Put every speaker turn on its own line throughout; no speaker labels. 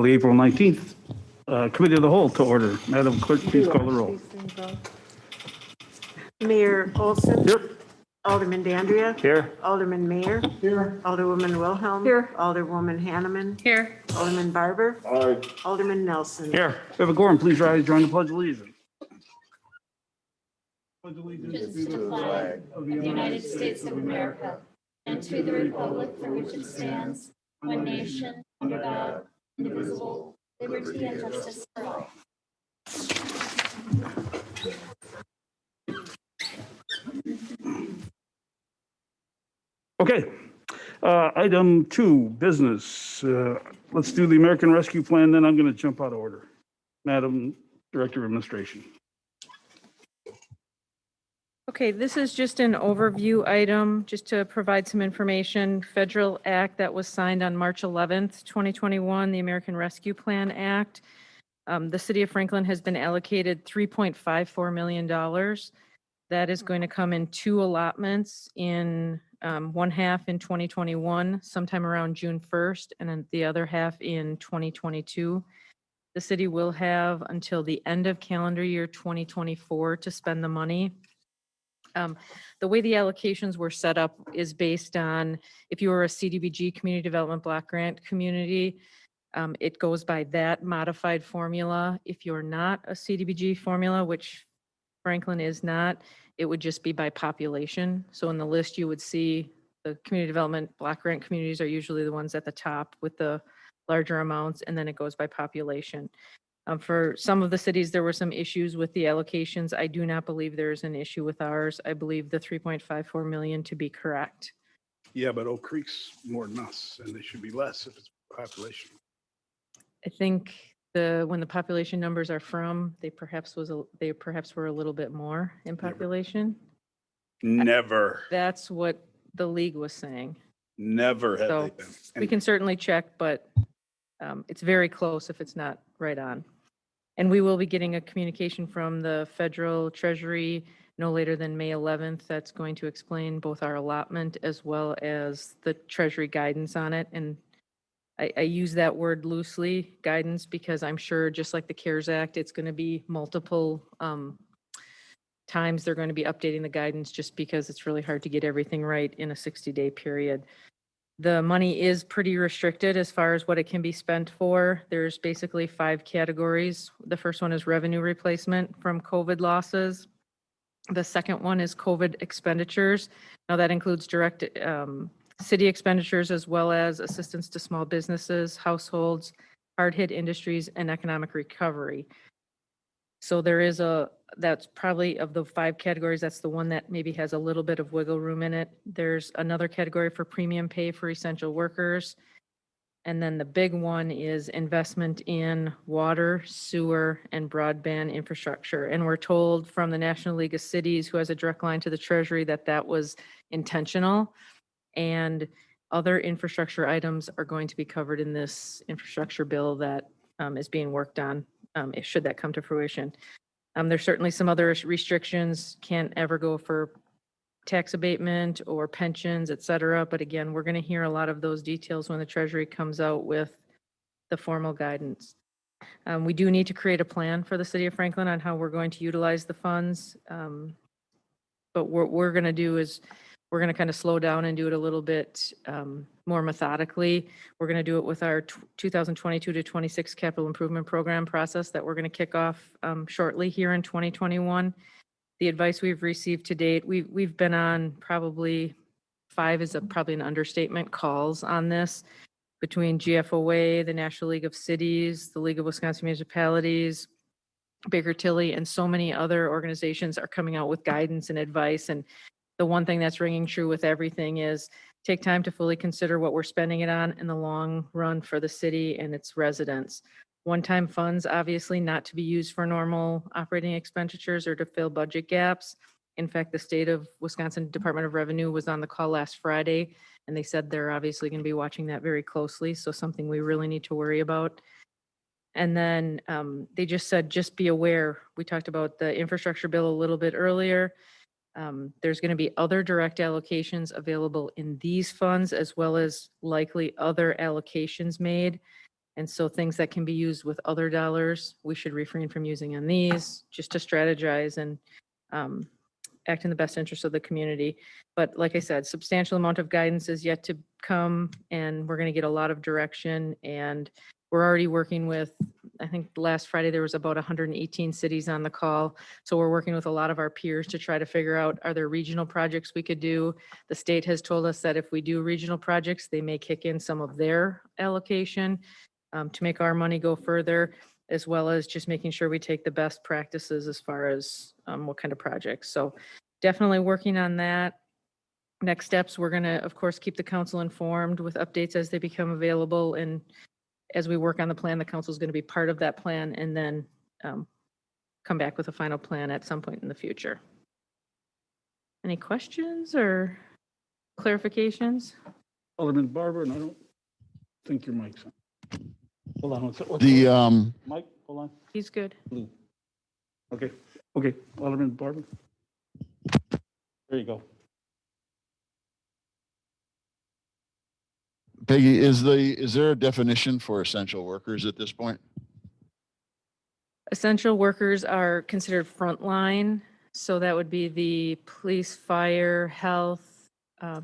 call the April 19th Committee of the Whole to order. Madam Clerk, please call the roll.
Mayor Olson.
Here.
Alderman Dandria.
Here.
Alderman Mayor.
Here.
Alderwoman Wilhelm.
Here.
Alderwoman Hanneman.
Here.
Alderman Barber.
Aye.
Alderman Nelson.
Here. We have a quorum. Please rise, join the Pledge of Allegiance. Pledge allegiance
To the flag of the United States of America and to the republic for which it stands, one nation, under God, indivisible, liberty and justice for all.
Okay. Item 2, business. Let's do the American Rescue Plan, then I'm going to jump out of order. Madam Director of Administration.
Okay, this is just an overview item, just to provide some information. Federal act that was signed on March 11th, 2021, the American Rescue Plan Act. The city of Franklin has been allocated $3.54 million. That is going to come in 2 allotments, in one half in 2021, sometime around June 1st, and then the other half in 2022. The city will have until the end of calendar year 2024 to spend the money. The way the allocations were set up is based on, if you were a CDBG Community Development Block Grant community, it goes by that modified formula. If you're not a CDBG formula, which Franklin is not, it would just be by population. So in the list, you would see the community development block grant communities are usually the ones at the top with the larger amounts, and then it goes by population. For some of the cities, there were some issues with the allocations. I do not believe there's an issue with ours. I believe the 3.54 million to be correct.
Yeah, but Oak Creek's more than us, and they should be less if it's population.
I think when the population numbers are from, they perhaps were a little bit more in population.
Never,
That's what the league was saying.
never have
So,
they been.
We can certainly check, but it's very close if it's not right on. And we will be getting a communication from the federal treasury no later than May 11th. That's going to explain both our allotment as well as the treasury guidance on it. And I use that word loosely, guidance, because I'm sure just like the CARES Act, it's going to be multiple times they're going to be updating the guidance, just because it's really hard to get everything right in a 60-day period. The money is pretty restricted as far as what it can be spent for. There's basically 5 categories. The first one is revenue replacement from COVID losses. The second one is COVID expenditures. Now that includes direct city expenditures as well as assistance to small businesses, households, hard-hit industries, and economic recovery. So there is that's probably of the 5 categories, that's the one that maybe has a little bit of wiggle room in it. There's another category for premium pay for essential workers. And then the big one is investment in water, sewer, and broadband infrastructure. And we're told from the National League of Cities, who has a direct line to the Treasury, that that was intentional. And other infrastructure items are going to be covered in this infrastructure bill that is being worked on, should that come to fruition. There's certainly some other restrictions, can't ever go for tax abatement or pensions, et cetera. But again, we're going to hear a lot of those details when the Treasury comes out with the formal guidance. We do need to create a plan for the city of Franklin on how we're going to utilize the funds. But what we're going to do is we're going to kind of slow down and do it a little bit more methodically. We're going to do it with our 2022 to 26 capital improvement program process that we're going to kick off shortly here in 2021. The advice we've received to date, we've been on probably 5 is probably an understatement, calls on this between GFOA, the National League of Cities, the League of Wisconsin Municipalities, Baker Tilly, and so many other organizations are coming out with guidance and advice. And the one thing that's ringing true with everything is take time to fully consider what we're spending it on in the long run for the city and its residents. One-time funds, obviously not to be used for normal operating expenditures or to fill budget gaps. In fact, the state of Wisconsin Department of Revenue was on the call last Friday, and they said they're obviously going to be watching that very closely. So something we really need to worry about. And then they just said, just be aware. We talked about the infrastructure bill a little bit earlier. There's going to be other direct allocations available in these funds, as well as likely other allocations made. And so things that can be used with other dollars, we should refrain from using on these, just to strategize and act in the best interest of the community. But like I said, substantial amount of guidance is yet to come, and we're going to get a lot of direction. And we're already working with, I think last Friday, there was about 118 cities on the call. So we're working with a lot of our peers to try to figure out, are there regional projects we could do? The state has told us that if we do regional projects, they may kick in some of their allocation to make our money go further, as well as just making sure we take the best practices as far as what kind of projects. So definitely working on that. Next steps, we're going to, of course, keep the council informed with updates as they become available. And as we work on the plan, the council is going to be part of that plan, and then come back with a final plan at some point in the future. Any questions or clarifications?
Alderman Barber, and I don't think your mic's on. Hold on, what's
The,
Mike, hold on.
He's good.
Blue. Okay, Alderman Barber. There you go.
Peggy, is there a definition for essential workers at this point?
Essential workers are considered frontline, so that would be the police, fire, health,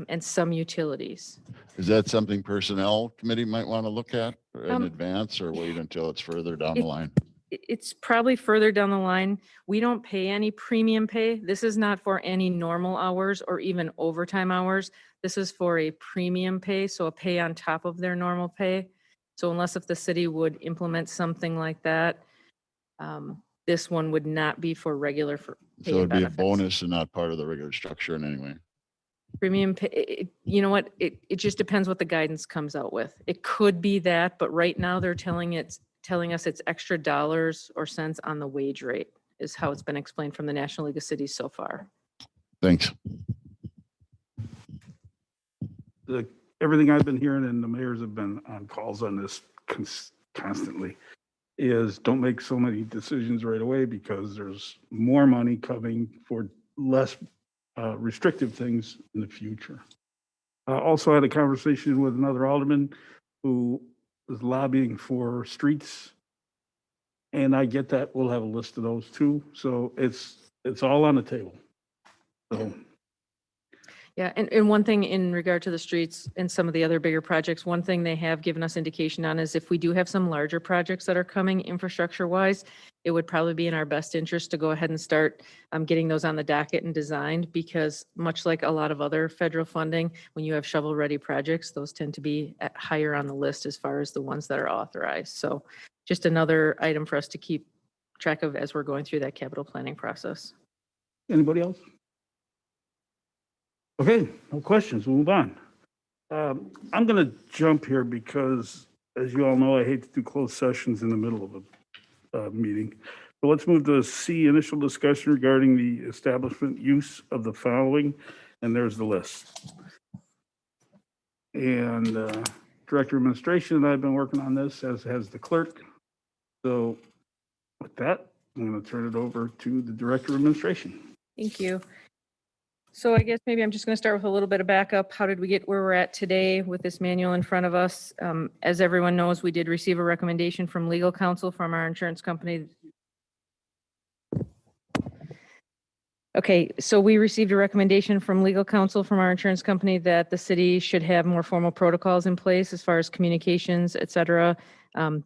and some utilities.
Is that something personnel committee might want to look at in
Um,
advance, or wait until it's further down the line?
It's probably further down the line. We don't pay any premium pay. This is not for any normal hours or even overtime hours. This is for a premium pay, so a pay on top of their normal pay. So unless if the city would implement something like that, this one would not be for regular pay
So it'd
and
be a
benefits.
bonus and not part of the regular structure in any way.
Premium pay, you know what? It just depends what the guidance comes out with. It could be that, but right now they're telling us it's extra dollars or cents on the wage rate is how it's been explained from the National League of Cities so far.
Thanks.
Everything I've been hearing, and the mayors have been on calls on this constantly, is don't make so many decisions right away because there's more money coming for less restrictive things in the future. Also had a conversation with another alderman who is lobbying for streets. And I get that. We'll have a list of those too. So it's all on the table. So
Yeah, and one thing in regard to the streets and some of the other bigger projects, one thing they have given us indication on is if we do have some larger projects that are coming infrastructure wise, it would probably be in our best interest to go ahead and start getting those on the docket and designed, because much like a lot of other federal funding, when you have shovel ready projects, those tend to be higher on the list as far as the ones that are authorized. So just another item for us to keep track of as we're going through that capital planning process.
anybody else? Okay, no questions. We'll move on. I'm going to jump here because, as you all know, I hate to do closed sessions in the middle of a meeting. So let's move to C, initial discussion regarding the establishment use of the following, and there's the list. And Director of Administration and I have been working on this, as has the clerk. So with that, I'm going to turn it over to the Director of Administration.
Thank you. So I guess maybe I'm just going to start with a little bit of backup. How did we get where we're at today with this manual in front of us? As everyone knows, we did receive a recommendation from legal counsel from our insurance company. Okay, so we received a recommendation from legal counsel from our insurance company that the city should have more formal protocols in place as far as communications, et cetera.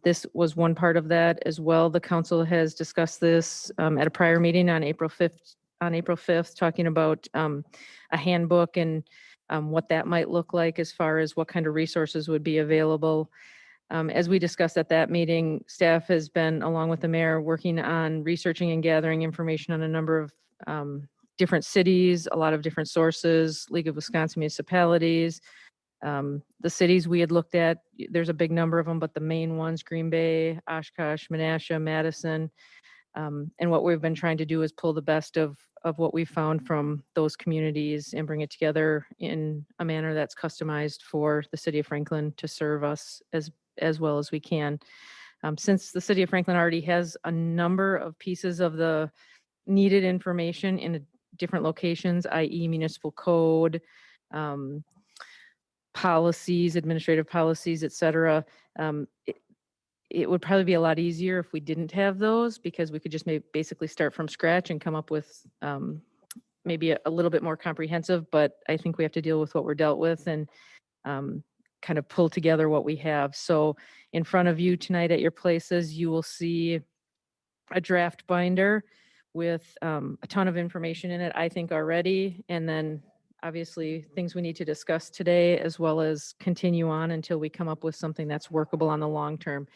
This was one part of that as well. The council has discussed this at a prior meeting on April 5th, talking about a handbook and what that might look like as far as what kind of resources would be available. As we discussed at that meeting, staff has been, along with the mayor, working on researching and gathering information on a number of different cities, a lot of different sources, League of Wisconsin Municipalities. The cities we had looked at, there's a big number of them, but the main ones, Green Bay, Oshkosh, Menasha, Madison. And what we've been trying to do is pull the best of what we found from those communities and bring it together in a manner that's customized for the city of Franklin to serve us as well as we can. Since the city of Franklin already has a number of pieces of the needed information in different locations, i.e. municipal code, policies, administrative policies, et cetera, it would probably be a lot easier if we didn't have those, because we could just basically start from scratch and come up with maybe a little bit more comprehensive, but I think we have to deal with what we're dealt with and kind of pull together what we have. So in front of you tonight at your places, you will see a draft binder with a ton of information in it, I think already, and then obviously things we need to discuss today, as well as continue on until we come up with something that's workable on the long term.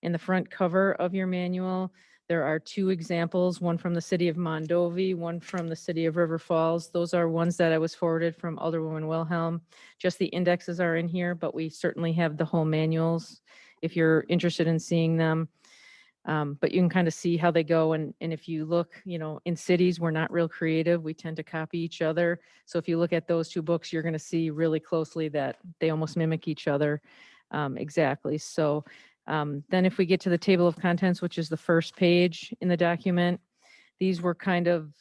In the front cover of your manual, there are 2 examples, one from the city of Mondovi, one from the city of River Falls. Those are ones that I was forwarded from Alderwoman Wilhelm. Just the indexes are in here, but we certainly have the whole manuals if you're interested in seeing them. But you can kind of see how they go. And if you look, in cities, we're not real creative. We tend to copy each other. So if you look at those 2 books, you're going to see really closely that they almost mimic each other exactly. So then if we get to the table of contents, which is the first page in the document, these were kind of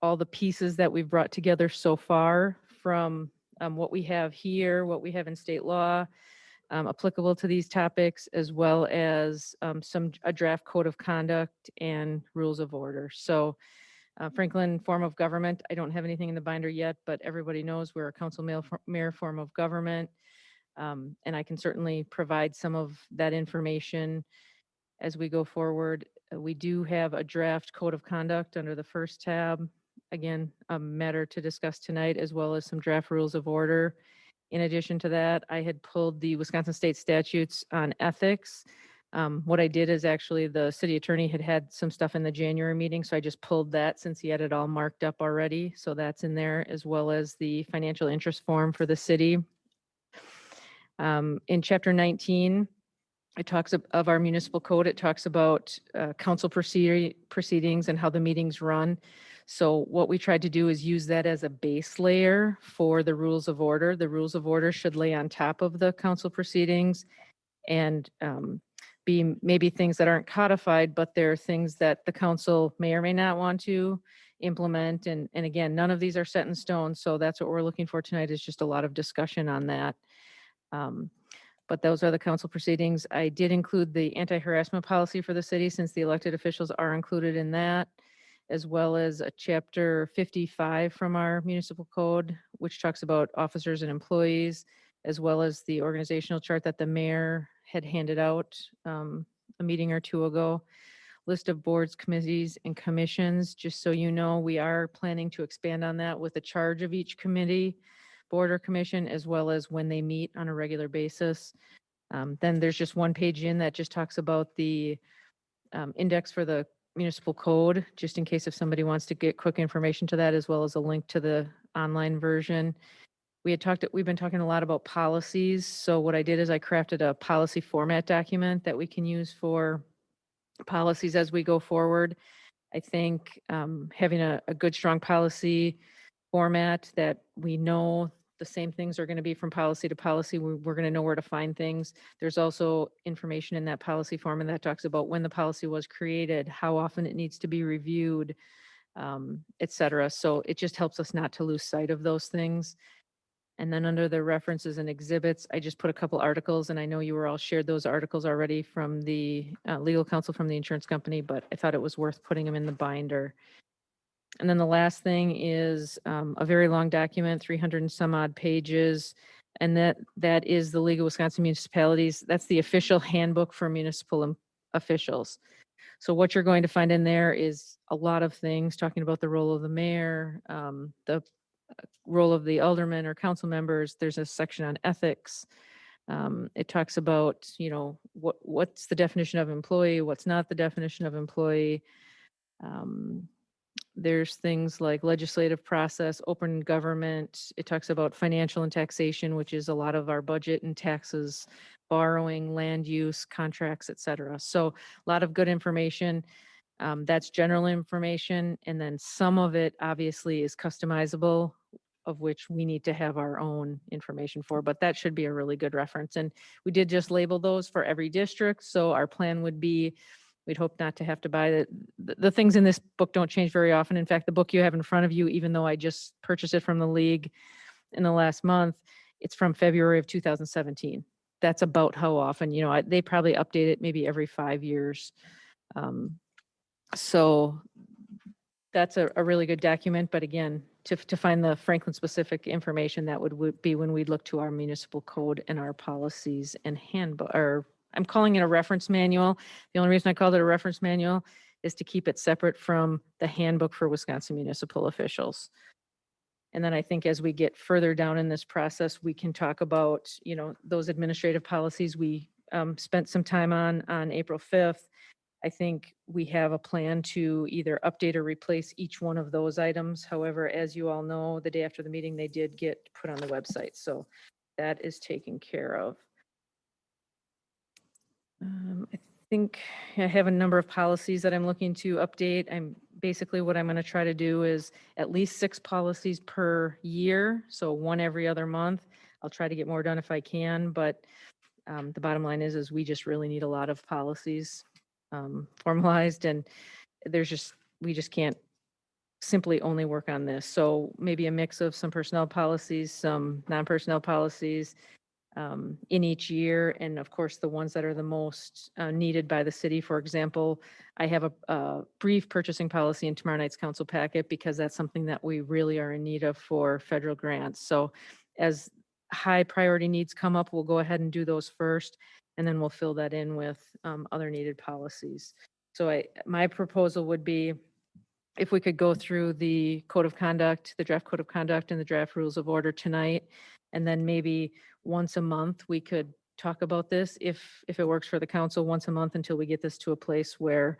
all the pieces that we've brought together so far from what we have here, what we have in state law, applicable to these topics, as well as a draft code of conduct and rules of order. So Franklin form of government, I don't have anything in the binder yet, but everybody knows we're a council mayor form of government. And I can certainly provide some of that information as we go forward. We do have a draft code of conduct under the first tab. Again, a matter to discuss tonight, as well as some draft rules of order. In addition to that, I had pulled the Wisconsin state statutes on ethics. What I did is actually the city attorney had some stuff in the January meeting, so I just pulled that since he had it all marked up already. So that's in there, as well as the financial interest form for the city. In chapter 19, it talks of our municipal code. It talks about council proceedings and how the meetings run. So what we tried to do is use that as a base layer for the rules of order. The rules of order should lay on top of the council proceedings and be maybe things that aren't codified, but they're things that the council may or may not want to implement. And again, none of these are set in stone. So that's what we're looking for tonight, is just a lot of discussion on that. But those are the council proceedings. I did include the anti-harassment policy for the city, since the elected officials are included in that, as well as a chapter 55 from our municipal code, which talks about officers and employees, as well as the organizational chart that the mayor had handed out a meeting or 2 ago. List of boards, committees, and commissions. Just so you know, we are planning to expand on that with a charge of each committee, board or commission, as well as when they meet on a regular basis. Then there's just 1 page in that just talks about the index for the municipal code, just in case if somebody wants to get quick information to that, as well as a link to the online version. We've been talking a lot about policies. So what I did is I crafted a policy format document that we can use for policies as we go forward. I think having a good, strong policy format that we know the same things are going to be from policy to policy. We're going to know where to find things. There's also information in that policy format that talks about when the policy was created, how often it needs to be reviewed, et cetera. So it just helps us not to lose sight of those things. And then under the references and exhibits, I just put a couple articles, and I know you were all shared those articles already from the legal counsel from the insurance company, but I thought it was worth putting them in the binder. And then the last thing is a very long document, 300 and some odd pages. And that is the League of Wisconsin Municipalities. That's the official handbook for municipal officials. So what you're going to find in there is a lot of things talking about the role of the mayor, the role of the aldermen or council members. There's a section on ethics. It talks about, what's the definition of employee, what's not the definition of employee. There's things like legislative process, open government. It talks about financial and taxation, which is a lot of our budget and taxes, borrowing, land use, contracts, et cetera. So a lot of good information. That's general information. And then some of it obviously is customizable, of which we need to have our own information for, but that should be a really good reference. And we did just label those for every district. So our plan would be, we'd hope not to have to buy the things in this book don't change very often. In fact, the book you have in front of you, even though I just purchased it from the league in the last month, it's from February of 2017. that's about how often, they probably update it maybe every 5 years. So that's a really good document, but again, to find the Franklin-specific information, that would be when we look to our municipal code and our policies and handbook, or I'm calling it a reference manual. The only reason I called it a reference manual is to keep it separate from the handbook for Wisconsin municipal officials. And then I think as we get further down in this process, we can talk about, those administrative policies we spent some time on April 5th. I think we have a plan to either update or replace each one of those items. However, as you all know, the day after the meeting, they did get put on the website. So that is taken care of. I think I have a number of policies that I'm looking to update. Basically what I'm going to try to do is at least 6 policies per year. So 1 every other month. I'll try to get more done if I can, but the bottom line is we just really need a lot of policies formalized, and we just can't simply only work on this. So maybe a mix of some personnel policies, some non-personnel policies in each year. And of course, the ones that are the most needed by the city. For example, I have a brief purchasing policy in tomorrow night's council packet because that's something that we really are in need of for federal grants. So as high priority needs come up, we'll go ahead and do those first, and then we'll fill that in with other needed policies. So my proposal would be if we could go through the code of conduct, the draft code of conduct and the draft rules of order tonight, and then maybe once a month we could talk about this if it works for the council, once a month until we get this to a place where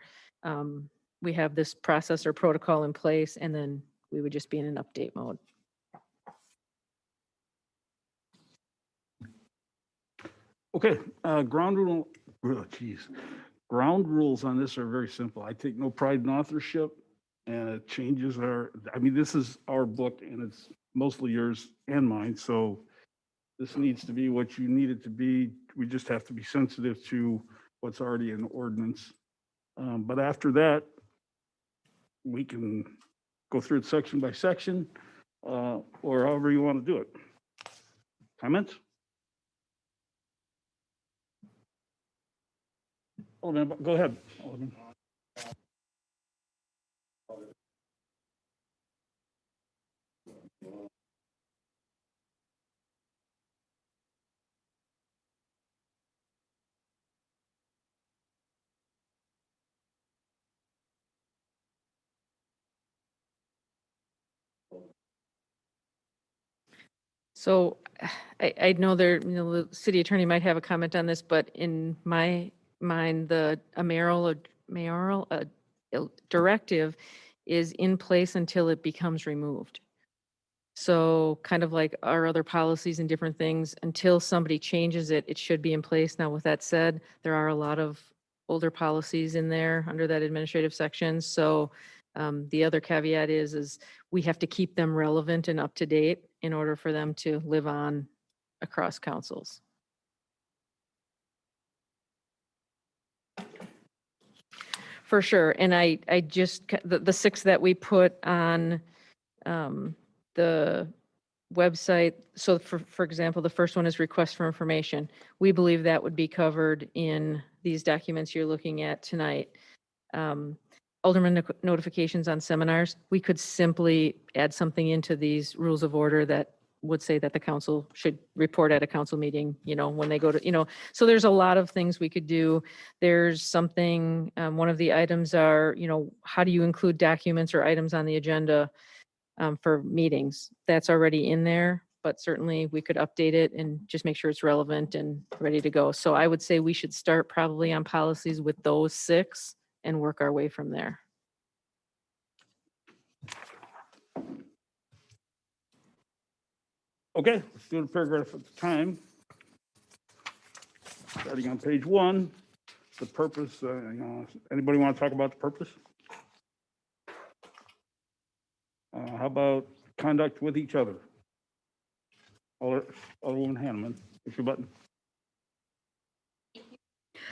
we have this process or protocol in place, and then we would just be in an update mode.
Okay, ground rules on this are very simple. I take no pride in authorship, and it changes this is our book and it's mostly yours and mine. So this needs to be what you need it to be. We just have to be sensitive to what's already in the ordinance. But after that, we can go through it section by section, or however you want to do it. Comments? Alderman, go ahead. Alderman.
So I know the city attorney might have a comment on this, but in my mind, a mayoral directive is in place until it becomes removed. So kind of like our other policies and different things, until somebody changes it, it should be in place. Now, with that said, there are a lot of older policies in there under that administrative section. So the other caveat is we have to keep them relevant and up to date in order for them to live on across councils. For sure. And I just, the 6 that we put on the website. So for example, the first one is request for information. We believe that would be covered in these documents you're looking at tonight. Alderman notifications on seminars, we could simply add something into these rules of order that would say that the council should report at a council meeting, when they go to, so there's a lot of things we could do. There's something, one of the items are, how do you include documents or items on the agenda for meetings? That's already in there, but certainly we could update it and just make sure it's relevant and ready to go. So I would say we should start probably on policies with those 6 and work our way from there.
Okay, let's do the paragraph at a time. Starting on page 1, the purpose, anybody want to talk about the purpose? How about conduct with each other? Alderwoman Hanneman, push your button.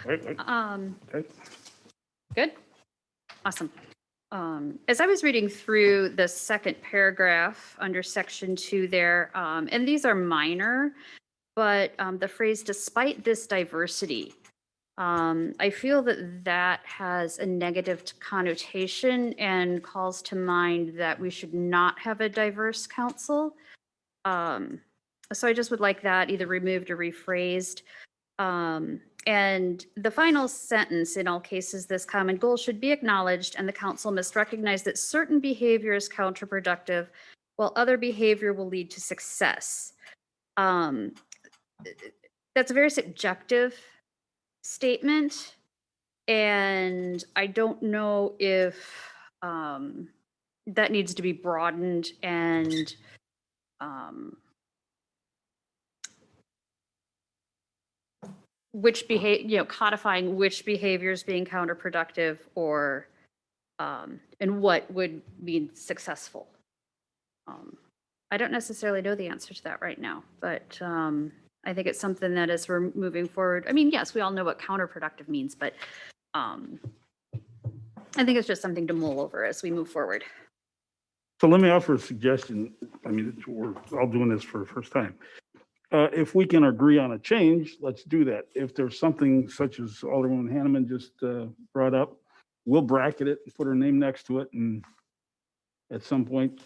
Wait. Okay.
Good. Awesome. As I was reading through the second paragraph under section 2 there, and these are minor, but the phrase "despite this diversity," I feel that that has a negative connotation and calls to mind that we should not have a diverse council. So I just would like that either removed or rephrased. And the final sentence, in all cases, this common goal should be acknowledged, and the council must recognize that certain behavior is counterproductive, while other behavior will lead to success. That's a very subjective statement, and I don't know if that needs to be broadened and which behavior, codifying which behavior is being counterproductive or and what would be successful. I don't necessarily know the answer to that right now, but I think it's something that as we're moving forward, I mean, yes, we all know what counterproductive means, but I think it's just something to mull over as we move forward.
So let me offer a suggestion. I mean, we're all doing this for the first time. If we can agree on a change, let's do that. If there's something such as Alderwoman Hanneman just brought up, we'll bracket it, put her name next to it, and at some point,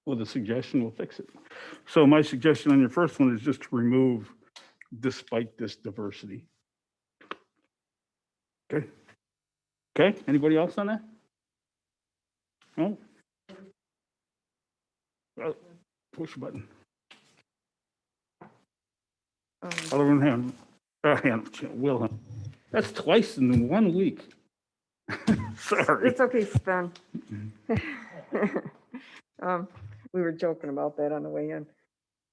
with a suggestion, we'll fix it. So my suggestion on your first one is just to remove "despite this diversity." Okay. Okay, anybody else on that? No? Push a button. Alderman Wilhelm. That's twice in 1 week. Sorry.
It's okay, Sven. We were joking about that on the way in.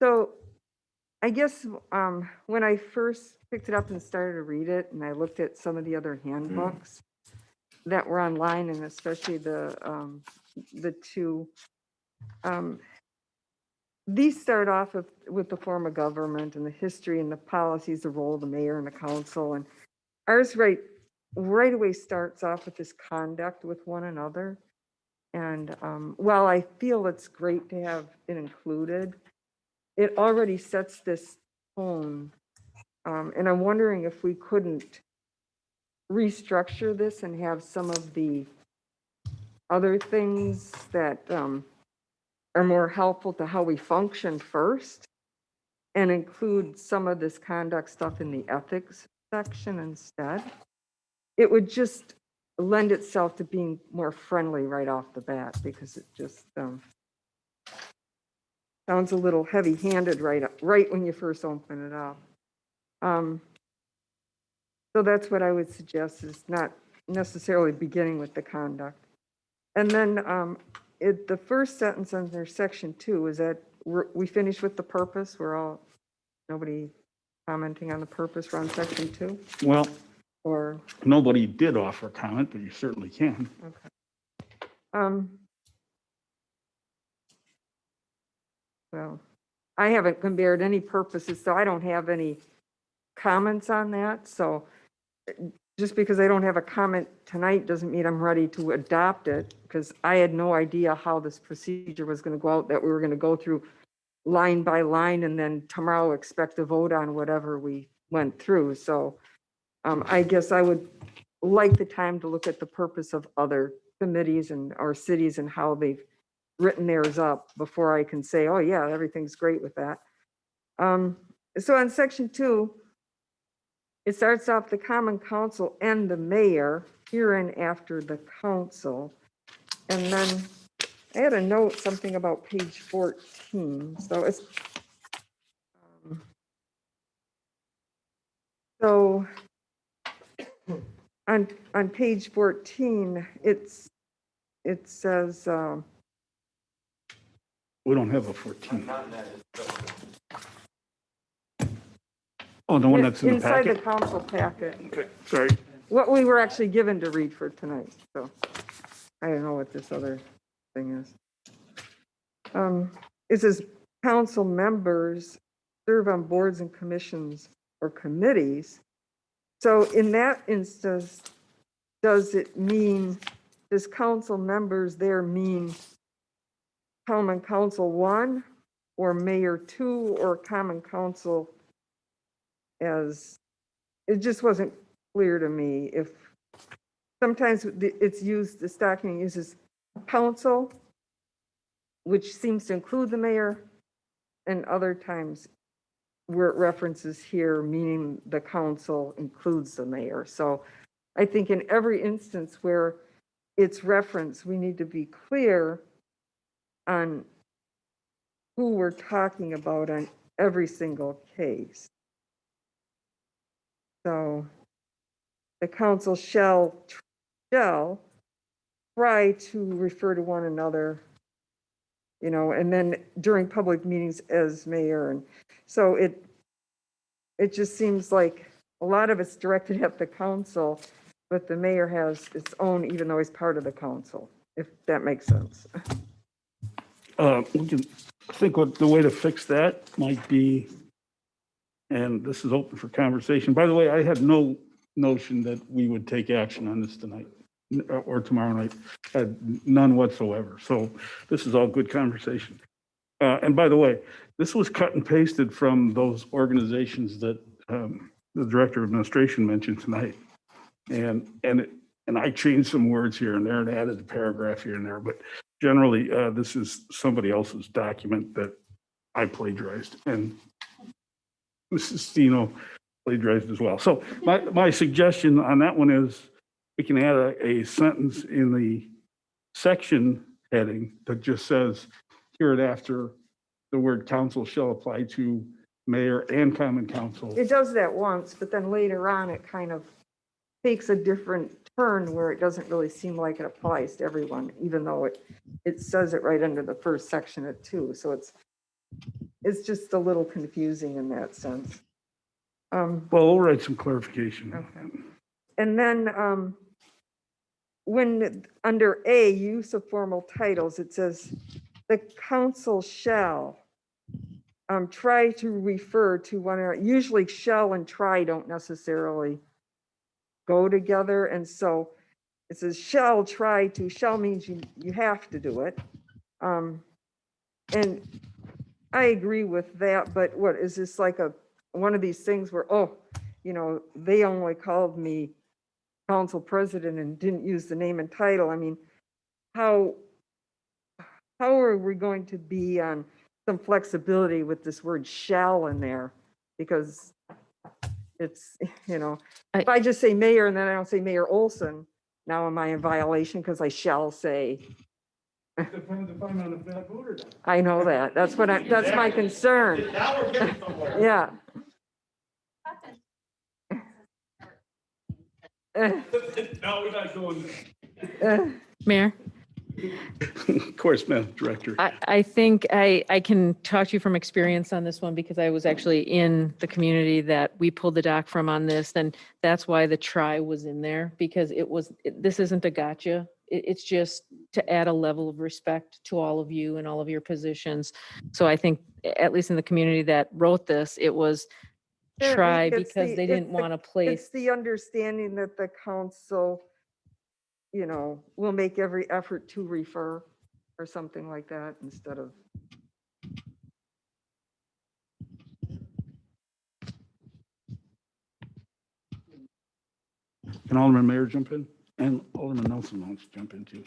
So I guess when I first picked it up and started to read it, and I looked at some of the other handbooks that were online, and especially the two, these start off with the form of government and the history and the policies, the role of the mayor and the council. And ours right away starts off with this conduct with one another. And while I feel it's great to have it included, it already sets this tone. And I'm wondering if we couldn't restructure this and have some of the other things that are more helpful to how we function first, and include some of this conduct stuff in the ethics section instead. It would just lend itself to being more friendly right off the bat, because it just sounds a little heavy-handed right when you first open it up. So that's what I would suggest, is not necessarily beginning with the conduct. And then the first sentence under section 2 is that we finished with the purpose. Nobody commenting on the purpose. We're on section 2.
Well,
Or
nobody did offer a comment, but you certainly can.
okay. Well, I haven't compared any purposes, so I don't have any comments on that. So just because I don't have a comment tonight doesn't mean I'm ready to adopt it, because I had no idea how this procedure was going to go out, that we were going to go through line by line and then tomorrow expect to vote on whatever we went through. So I guess I would like the time to look at the purpose of other committees and our cities and how they've written theirs up before I can say, oh yeah, everything's great with that. So on section 2, it starts off the common council and the mayor, herein after the council. And then I had a note, something about page 14. So it's, so on page 14, it says,
We don't have a 14. Oh, the one that's in the
inside the
packet?
council packet,
Okay, sorry.
what we were actually given to read for tonight. So I don't know what this other thing is. It says council members serve on boards and commissions or committees. So in that instance, does council members there mean common council 1 or mayor to or common council as, it just wasn't clear to me if, sometimes it's used, this document uses council, which seems to include the mayor, and other times where it references here, meaning the council includes the mayor. So I think in every instance where it's referenced, we need to be clear on who we're talking about on every single case. So the council shall try to refer to one another, you know, and then during public meetings as mayor. And so it just seems like a lot of it's directed at the council, but the mayor has its own, even though he's part of the council, if that makes sense.
We can, I think what the way to fix that might be, and this is open for conversation. By the way, I had no notion that we would take action on this tonight or tomorrow night. Had none whatsoever. So this is all good conversation. And by the way, this was cut and pasted from those organizations that the director of administration mentioned tonight. And I changed some words here and there and added a paragraph here and there, but generally, this is somebody else's document that I plagiarized, and Mrs. Stino plagiarized as well. So my suggestion on that one is we can add a sentence in the section heading that just says, hereinafter, the word council shall apply to mayor and common council.
It does that once, but then later on, it kind of takes a different turn where it doesn't really seem like it applies to everyone, even though it says it right under the first section of 2. So it's just a little confusing in that sense.
Well, we'll write some clarification.
Okay. And then when under A, use of formal titles, it says the council shall try to refer to one, or usually shall and try don't necessarily go together. And so it says shall try to, shall means you have to do it. And I agree with that, but what is this, like one of these things where, oh, you know, they only called me council president and didn't use the name and title. I mean, how are we going to be on some flexibility with this word shall in there? Because it's, you know, if I just say mayor and then I don't say Mayor Olson, now am I in violation because I shall say?
Depends if I'm on a bad vote or not.
I know that. That's my concern.
Now we're getting somewhere.
Yeah.
No, we're not going there.
Mayor,
Of course, Madam Director.
I think I can talk to you from experience on this one because I was actually in the community that we pulled the doc from on this. And that's why the try was in there, because this isn't a gotcha. It's just to add a level of respect to all of you and all of your positions. So I think, at least in the community that wrote this, it was try
It's
because they didn't want to place.
It's the understanding that the council, you know, will make every effort to refer or something like that instead of.
Can Alderman Mayor jump in? And Alderman Nelson wants to jump in too.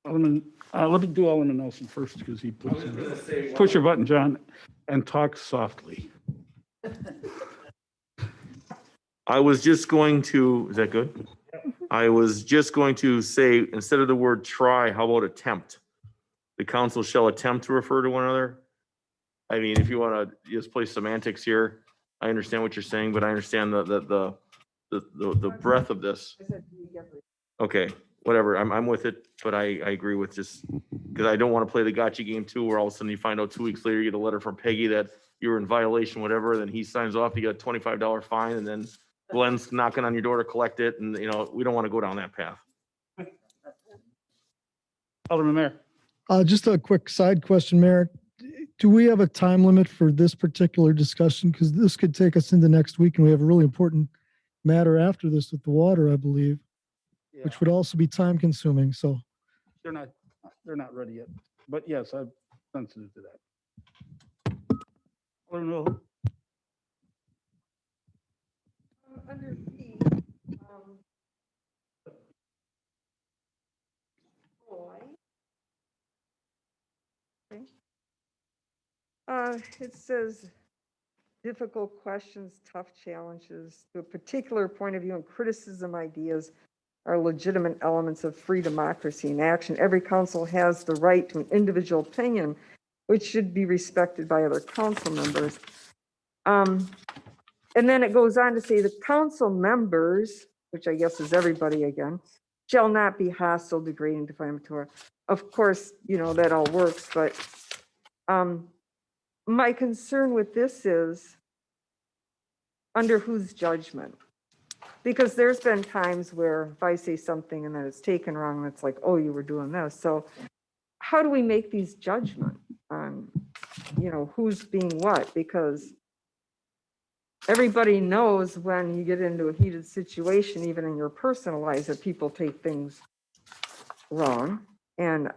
Alderman, let me do Alderman Nelson first because he push your button, John, and talk softly.
I was just going to, is that good? I was just going to say, instead of the word try, how about attempt? The council shall attempt to refer to one another. I mean, if you want to just play semantics here, I understand what you're saying, but I understand the breadth of this. Okay, whatever, I'm with it, but I agree with just, because I don't want to play the gotcha game too, where all of a sudden you find out 2 weeks later, you get a letter from Peggy that you were in violation, whatever, then he signs off, you get a $25 fine, and then Glenn's knocking on your door to collect it, and you know, we don't want to go down that path.
Alderman Mayor.
Just a quick side question, Mayor. Do we have a time limit for this particular discussion? Because this could take us into next week, and we have a really important matter after this with the water, I believe, which would also be time consuming. So
They're not ready yet, but yes, I'm sensitive to that. Alderman Wilhelm.
Under C, boy. Okay. It says difficult questions, tough challenges, to a particular point of view and criticism ideas are legitimate elements of free democracy in action. Every council has the right to an individual opinion, which should be respected by other council members. And then it goes on to say the council members, which I guess is everybody again, shall not be hostile, degrading, defamatory. Of course, you know, that all works, but my concern with this is under whose judgment? Because there's been times where if I say something and then it's taken wrong, it's like, oh, you were doing this. So how do we make these judgments on, you know, who's being what? Because everybody knows when you get into a heated situation, even in your personal lives, that people take things wrong. And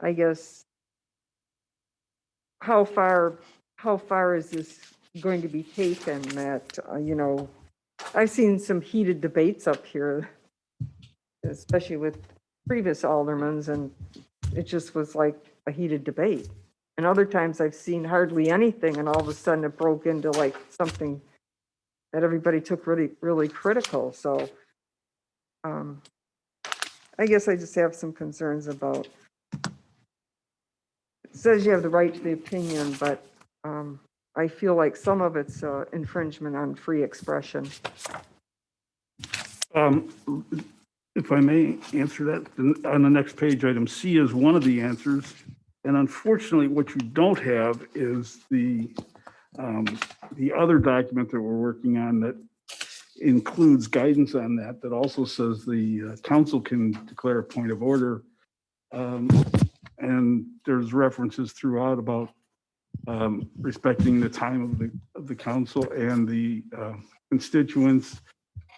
I guess how far is this going to be taken that, you know, I've seen some heated debates up here, especially with previous aldermans, and it just was like a heated debate. And other times I've seen hardly anything, and all of a sudden it broke into like something that everybody took really, really critical. So I guess I just have some concerns about, it says you have the right to the opinion, but I feel like some of it's infringement on free expression.
If I may answer that, on the next page, item C is one of the answers. And unfortunately, what you don't have is the other document that we're working on that includes guidance on that, that also says the council can declare a point of order. And there's references throughout about respecting the time of the council and the constituents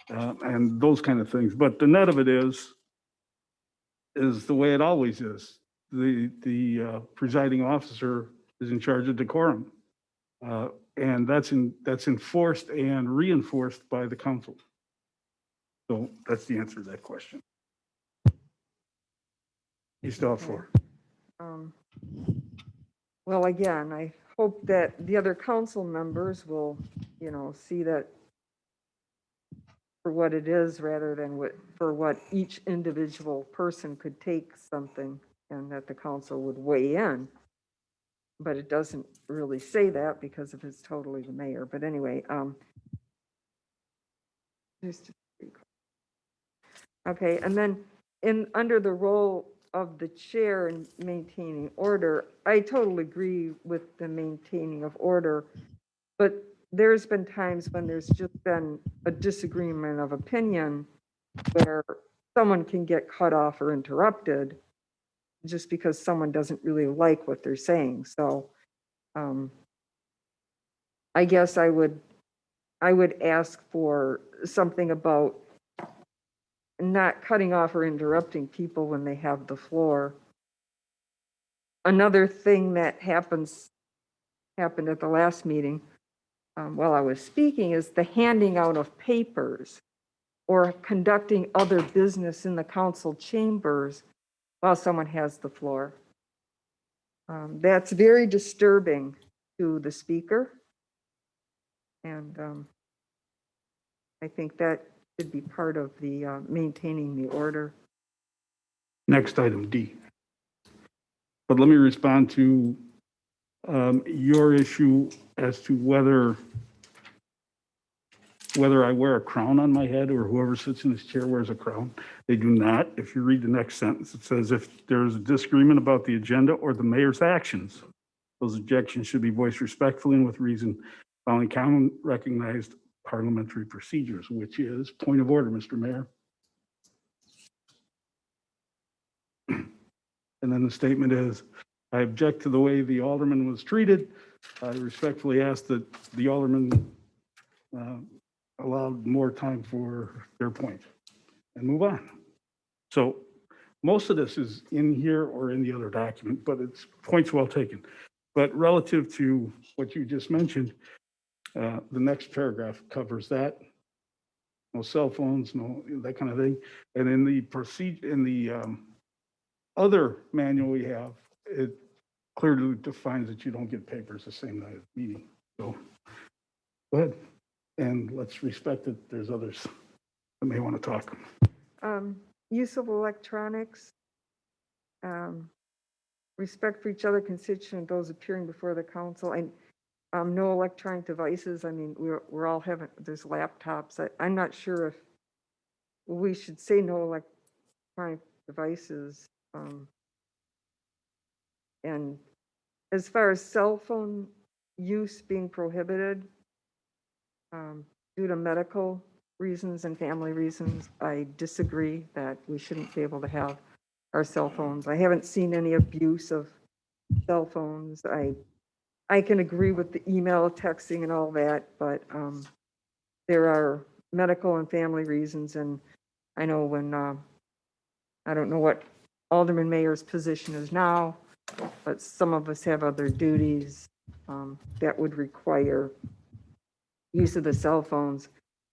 and those kind of things. But the net of it is the way it always is. The presiding officer is in charge of decorum. And that's enforced and reinforced by the council. So that's the answer to that question. You still have floor.
Well, again, I hope that the other council members will, you know, see that for what it is rather than for what each individual person could take something, and that the council would weigh in. But it doesn't really say that because if it's totally the mayor. But anyway, okay, and then under the role of the chair in maintaining order, I totally agree with the maintaining of order, but there's been times when there's just been a disagreement of opinion where someone can get cut off or interrupted just because someone doesn't really like what they're saying. So I guess I would ask for something about not cutting off or interrupting people when they have the floor. Another thing that happened at the last meeting while I was speaking is the handing out of papers or conducting other business in the council chambers while someone has the floor. That's very disturbing to the speaker. And I think that should be part of the maintaining the order.
Next item, D. But let me respond to your issue as to whether I wear a crown on my head or whoever sits in this chair wears a crown. They do not. If you read the next sentence, it says if there's a disagreement about the agenda or the mayor's actions, those objections should be voiced respectfully and with reason, following common recognized parliamentary procedures, which is point of order, Mr. Mayor. And then the statement is, I object to the way the alderman was treated. I respectfully ask that the alderman allowed more time for their point and move on. So most of this is in here or in the other document, but it's points well taken. But relative to what you just mentioned, the next paragraph covers that. No cell phones, no, that kind of thing. And in the procedure, in the other manual we have, it clearly defines that you don't get papers the same night of the meeting. So, go ahead. And let's respect that there's others that may want to talk.
Use of electronics, respect for each other, constituent, those appearing before the council, and no electronic devices. I mean, we're all having, there's laptops. I'm not sure if we should say no electronic devices. And as far as cell phone use being prohibited, due to medical reasons and family reasons, I disagree that we shouldn't be able to have our cell phones. I haven't seen any abuse of cell phones. I can agree with the email, texting and all that, but there are medical and family reasons. And I know when, I don't know what Alderman Mayor's position is now, but some of us have other duties that would require use of the cell phones.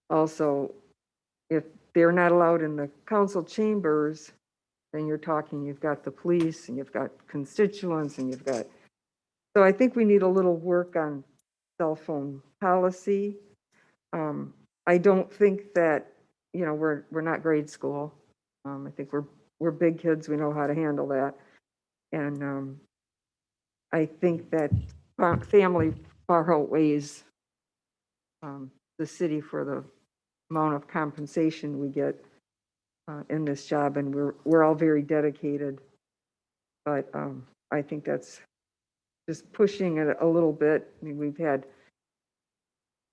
Also, if they're not allowed in the council chambers, then you're talking, you've got the police and you've got constituents and you've got, so I think we need a little work on cell phone policy. I don't think that, you know, we're not grade school. I think we're big kids, we know how to handle that. And I think that family far outweighs the city for the amount of compensation we get in this job, and we're all very dedicated. But I think that's just pushing it a little bit. I mean, we've had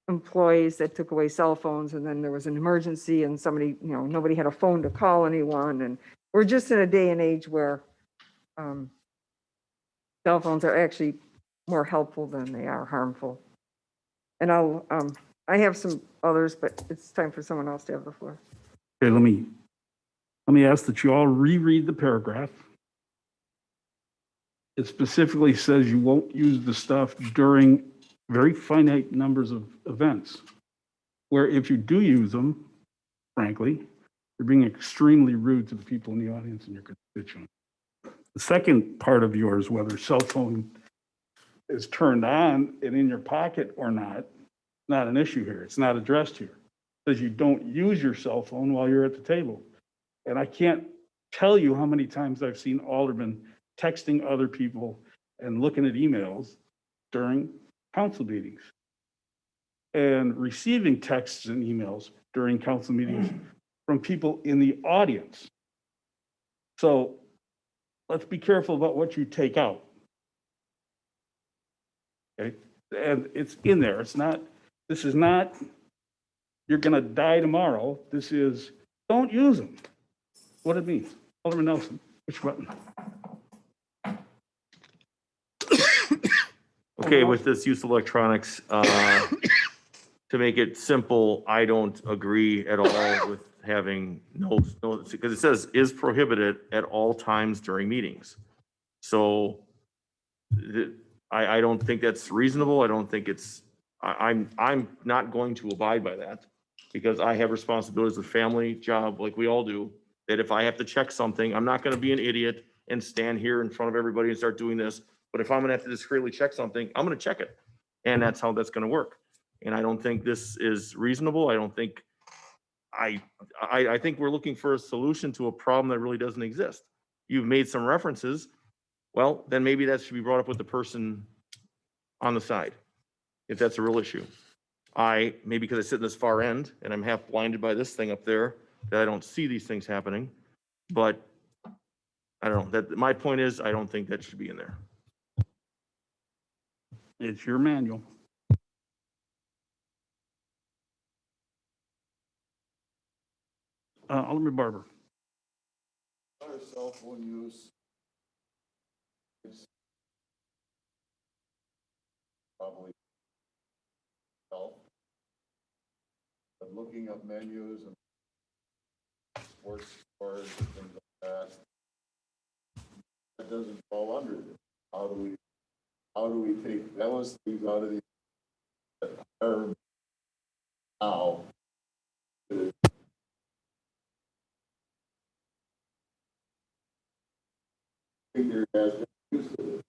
employees that took away cell phones, and then there was an emergency, and somebody, you know, nobody had a phone to call anyone, and we're just in a day and age where cell phones are actually more helpful than they are harmful. And I have some others, but it's time for someone else to have the floor.
Okay, let me ask that you all reread the paragraph. It specifically says you won't use the stuff during very finite numbers of events, where if you do use them, frankly, you're being extremely rude to the people in the audience and your constituents. The second part of yours, whether cell phone is turned on and in your pocket or not an issue here. It's not addressed here. It says you don't use your cell phone while you're at the table. And I can't tell you how many times I've seen aldermen texting other people and looking at emails during council meetings and receiving texts and emails during council meetings from people in the audience. So let's be careful about what you take out. Okay? And it's in there. It's not, this is not, you're going to die tomorrow. This is, don't use them. What it means. Alderman Nelson, which button?
Okay, with this use of electronics, to make it simple, I don't agree at all with having no, because it says is prohibited at all times during meetings. So I don't think that's reasonable. I don't think it's, I'm not going to abide by that because I have responsibilities with family, job, like we all do, that if I have to check something, I'm not going to be an idiot and stand here in front of everybody and start doing this. But if I'm going to have to discreetly check something, I'm going to check it. And that's how that's going to work. And I don't think this is reasonable. I don't think, I think we're looking for a solution to a problem that really doesn't exist. You've made some references. Well, then maybe that should be brought up with the person on the side, if that's a real issue. Maybe because I sit in this far end and I'm half blinded by this thing up there, that I don't see these things happening. But I don't know, that my point is, I don't think that should be in there.
It's your manual. Alderman Barber.
Our cell phone use is probably help. But looking up menus and sports cards and things like that, that doesn't fall under this. How do we how do we take those things out of the term now? Figure has been used to it.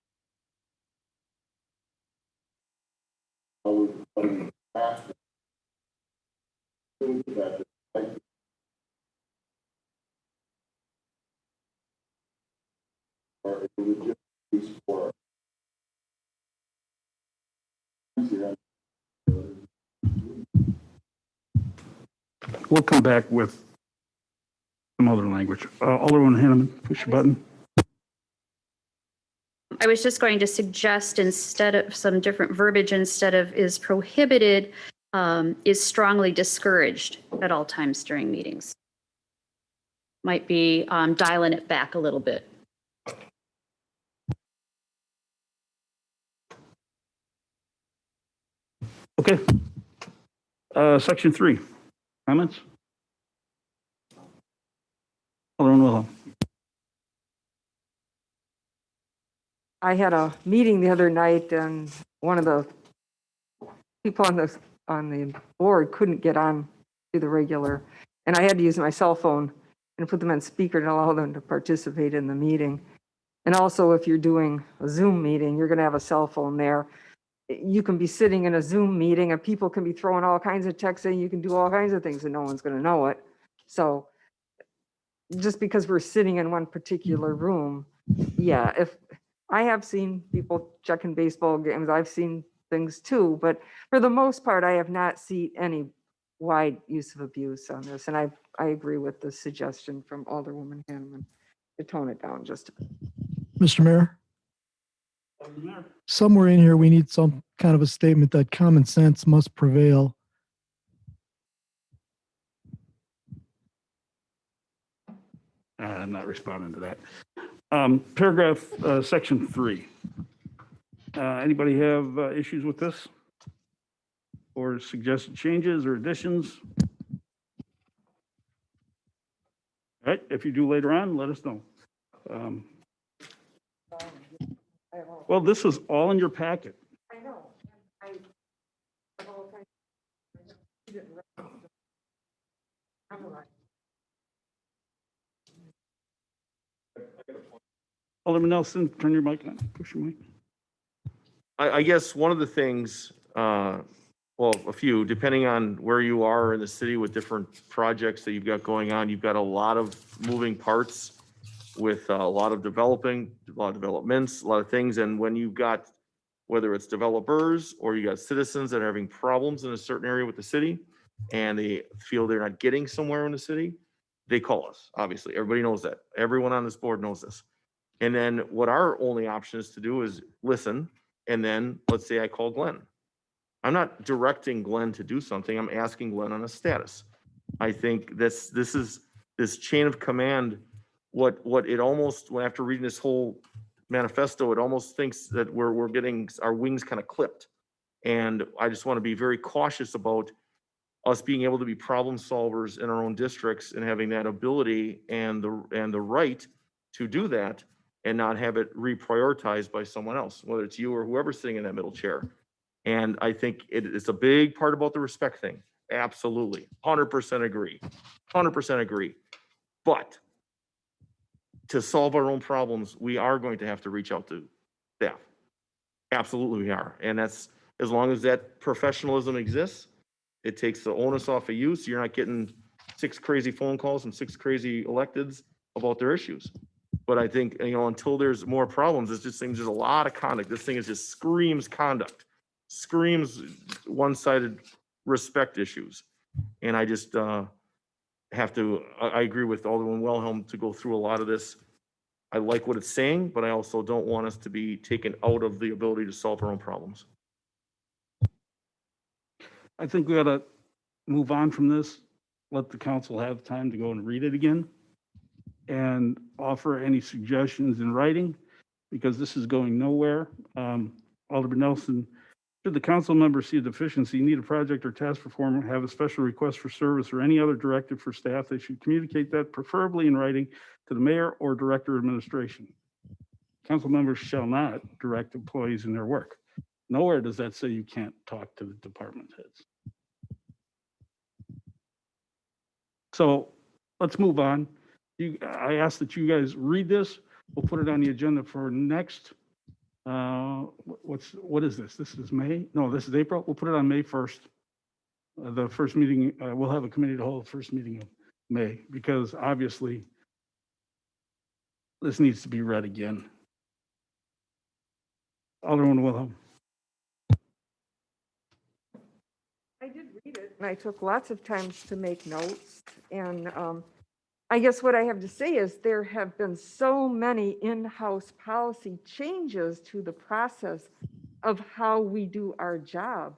How would come after that? Or it would just use for
We'll come back with some other language. Alderman Hanneman, push your button.
I was just going to suggest instead of some different verbiage, instead of is prohibited, is strongly discouraged at all times during meetings. Might be dialing it back a little bit.
Okay. Section 3, comments? Alderman Wilhelm.
I had a meeting the other night and one of the people on the board couldn't get on to the regular. And I had to use my cell phone and put them on speaker to allow them to participate in the meeting. And also if you're doing a Zoom meeting, you're gonna have a cell phone there. You can be sitting in a Zoom meeting and people can be throwing all kinds of texts in, you can do all kinds of things and no one's gonna know it. So just because we're sitting in one particular room, yeah, if I have seen people checking baseball games, I've seen things too, but for the most part, I have not seen any wide use of abuse on this. And I agree with the suggestion from Alderwoman Hanneman to tone it down just a bit.
Mr. Mayor, somewhere in here, we need some kind of a statement that common sense must prevail.
I'm not responding to that. Paragraph, section 3. Anybody have issues with this? Or suggested changes or additions? All right, if you do later on, let us know. Well, this is all in your packet.
I know.
Alderman Nelson, turn your mic on, push your mic.
I guess one of the things, well, a few, depending on where you are in the city with different projects that you've got going on, you've got a lot of moving parts with a lot of developments, a lot of things. And when you've got, whether it's developers or you got citizens that are having problems in a certain area with the city and they feel they're not getting somewhere in the city, they call us, obviously. Everybody knows that. Everyone on this board knows this. And then what our only option is to do is listen. And then let's say I call Glenn. I'm not directing Glenn to do something. I'm asking Glenn on a status. I think this is this chain of command. What it almost, when after reading this whole manifesto, it almost thinks that we're getting our wings kind of clipped. And I just want to be very cautious about us being able to be problem solvers in our own districts and having that ability and the right to do that and not have it reprioritized by someone else, whether it's you or whoever's sitting in that middle chair. And I think it's a big part about the respect thing. Absolutely. 100% agree. 100% agree. But to solve our own problems, we are going to have to reach out to staff. Absolutely we are. And that's, as long as that professionalism exists, it takes the onus off of you. So you're not getting 6 crazy phone calls from 6 crazy electeds about their issues. But I think, until there's more problems, it just seems there's a lot of conduct. This thing is just screams conduct, screams one-sided respect issues. And I just I agree with Alderman Wilhelm to go through a lot of this. I like what it's saying, but I also don't want us to be taken out of the ability to solve our own problems.
I think we ought to move on from this, let the council have time to go and read it again and offer any suggestions in writing, because this is going nowhere. Alderman Nelson, should the council member see a deficiency, need a project or task performed, have a special request for service or any other directive for staff, they should communicate that preferably in writing to the mayor or director of administration. council members shall not direct employees in their work. Nowhere does that say you can't talk to the department heads. So let's move on. I ask that you guys read this. We'll put it on the agenda for next, what is this? This is May? No, this is April. We'll put it on May 1st. The first meeting, we'll have a committee to hold the first meeting of May, because obviously this needs to be read again. Alderman Wilhelm.
I did read it, and I took lots of times to make notes. And I guess what I have to say is there have been so many in-house policy changes to the process of how we do our job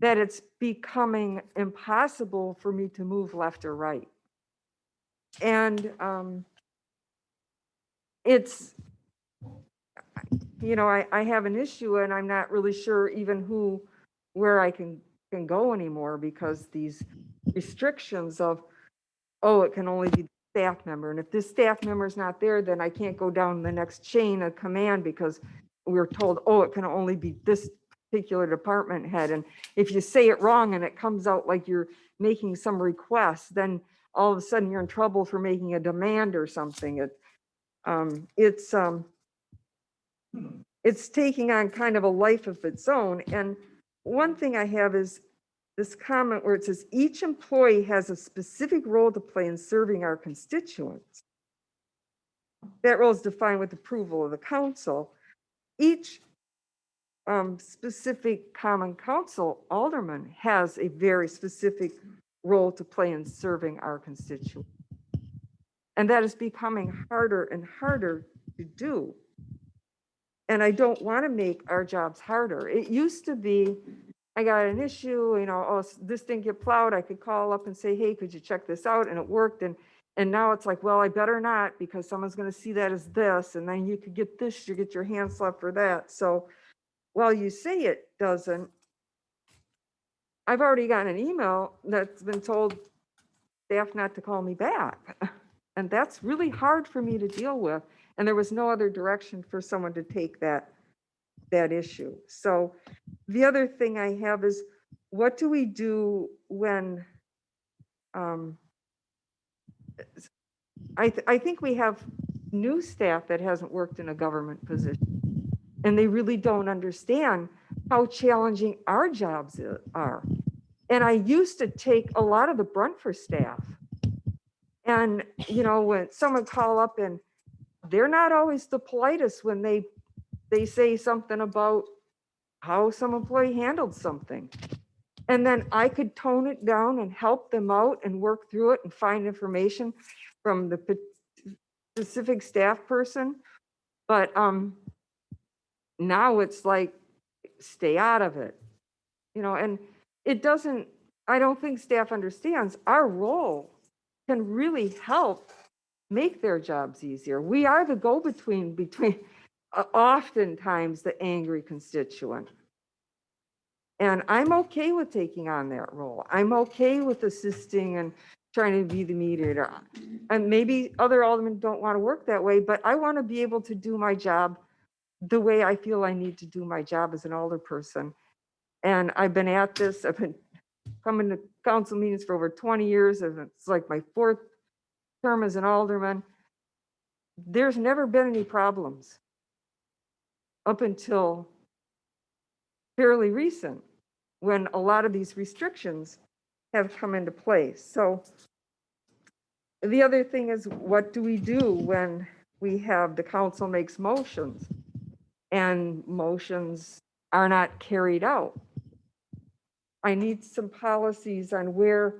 that it's becoming impossible for me to move left or right. And it's, you know, I have an issue, and I'm not really sure even where I can go anymore, because these restrictions of, oh, it can only be the staff member. And if this staff member is not there, then I can't go down the next chain of command, because we're told, oh, it can only be this particular department head. And if you say it wrong and it comes out like you're making some request, then all of a sudden you're in trouble for making a demand or something. It's taking on kind of a life of its own. And one thing I have is this comment where it says, each employee has a specific role to play in serving our constituents. That role is defined with approval of the council. Each specific common council alderman has a very specific role to play in serving our constituents. And that is becoming harder and harder to do. And I don't want to make our jobs harder. It used to be, I got an issue, you know, oh, this didn't get plowed. I could call up and say, hey, could you check this out? And it worked. And now it's like, well, I better not, because someone's going to see that as this. And then you could get this, you get your hand slapped for that. So while you say it doesn't, I've already gotten an email that's been told staff not to call me back. And that's really hard for me to deal with. And there was no other direction for someone to take that issue. So the other thing I have is, what do we do when, I think we have new staff that hasn't worked in a government position, and they really don't understand how challenging our jobs are. And I used to take a lot of the brunt for staff. And, you know, when someone call up, and they're not always the politest when they say something about how some employee handled something. And then I could tone it down and help them out and work through it and find information from the specific staff person. But now it's like, stay out of it, you know. And it doesn't, I don't think staff understands our role can really help make their jobs easier. We are the go-between between oftentimes the angry constituent. And I'm okay with taking on that role. I'm okay with assisting and trying to be the mediator. And maybe other aldermen don't want to work that way, but I want to be able to do my job the way I feel I need to do my job as an alder person. And I've been at this, I've been coming to council meetings for over 20 years, and it's like my 4th term as an alderman. There's never been any problems up until fairly recent, when a lot of these restrictions have come into place. So the other thing is, what do we do when we have the council makes motions and motions are not carried out? I need some policies on where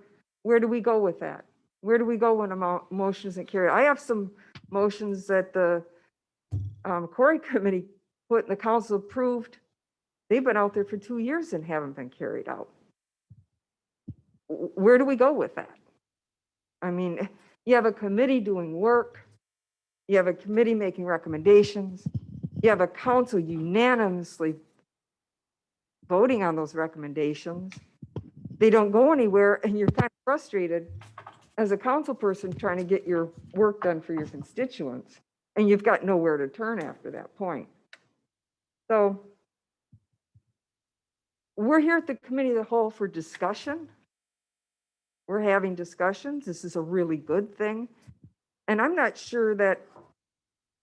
do we go with that? Where do we go when a motion isn't carried? I have some motions that the Corey committee put and the council approved. They've been out there for 2 years and haven't been carried out. Where do we go with that? I mean, you have a committee doing work. You have a committee making recommendations. You have a council unanimously voting on those recommendations. They don't go anywhere, and you're kind of frustrated as a council person trying to get your work done for your constituents. and you've got nowhere to turn after that point. So we're here at the committee of the whole for discussion. We're having discussions. This is a really good thing. And I'm not sure that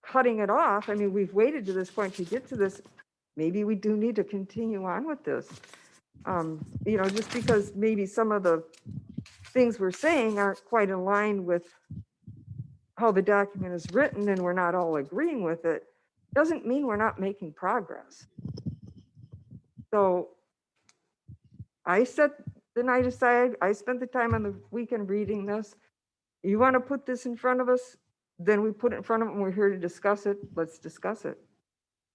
cutting it off, I mean, we've waited to this point to get to this. Maybe we do need to continue on with this. You know, just because maybe some of the things we're saying aren't quite in line with how the document is written and we're not all agreeing with it, doesn't mean we're not making progress. So I set the night aside. I spent the time on the weekend reading this. You want to put this in front of us, then we put it in front of them. We're here to discuss it. Let's discuss it.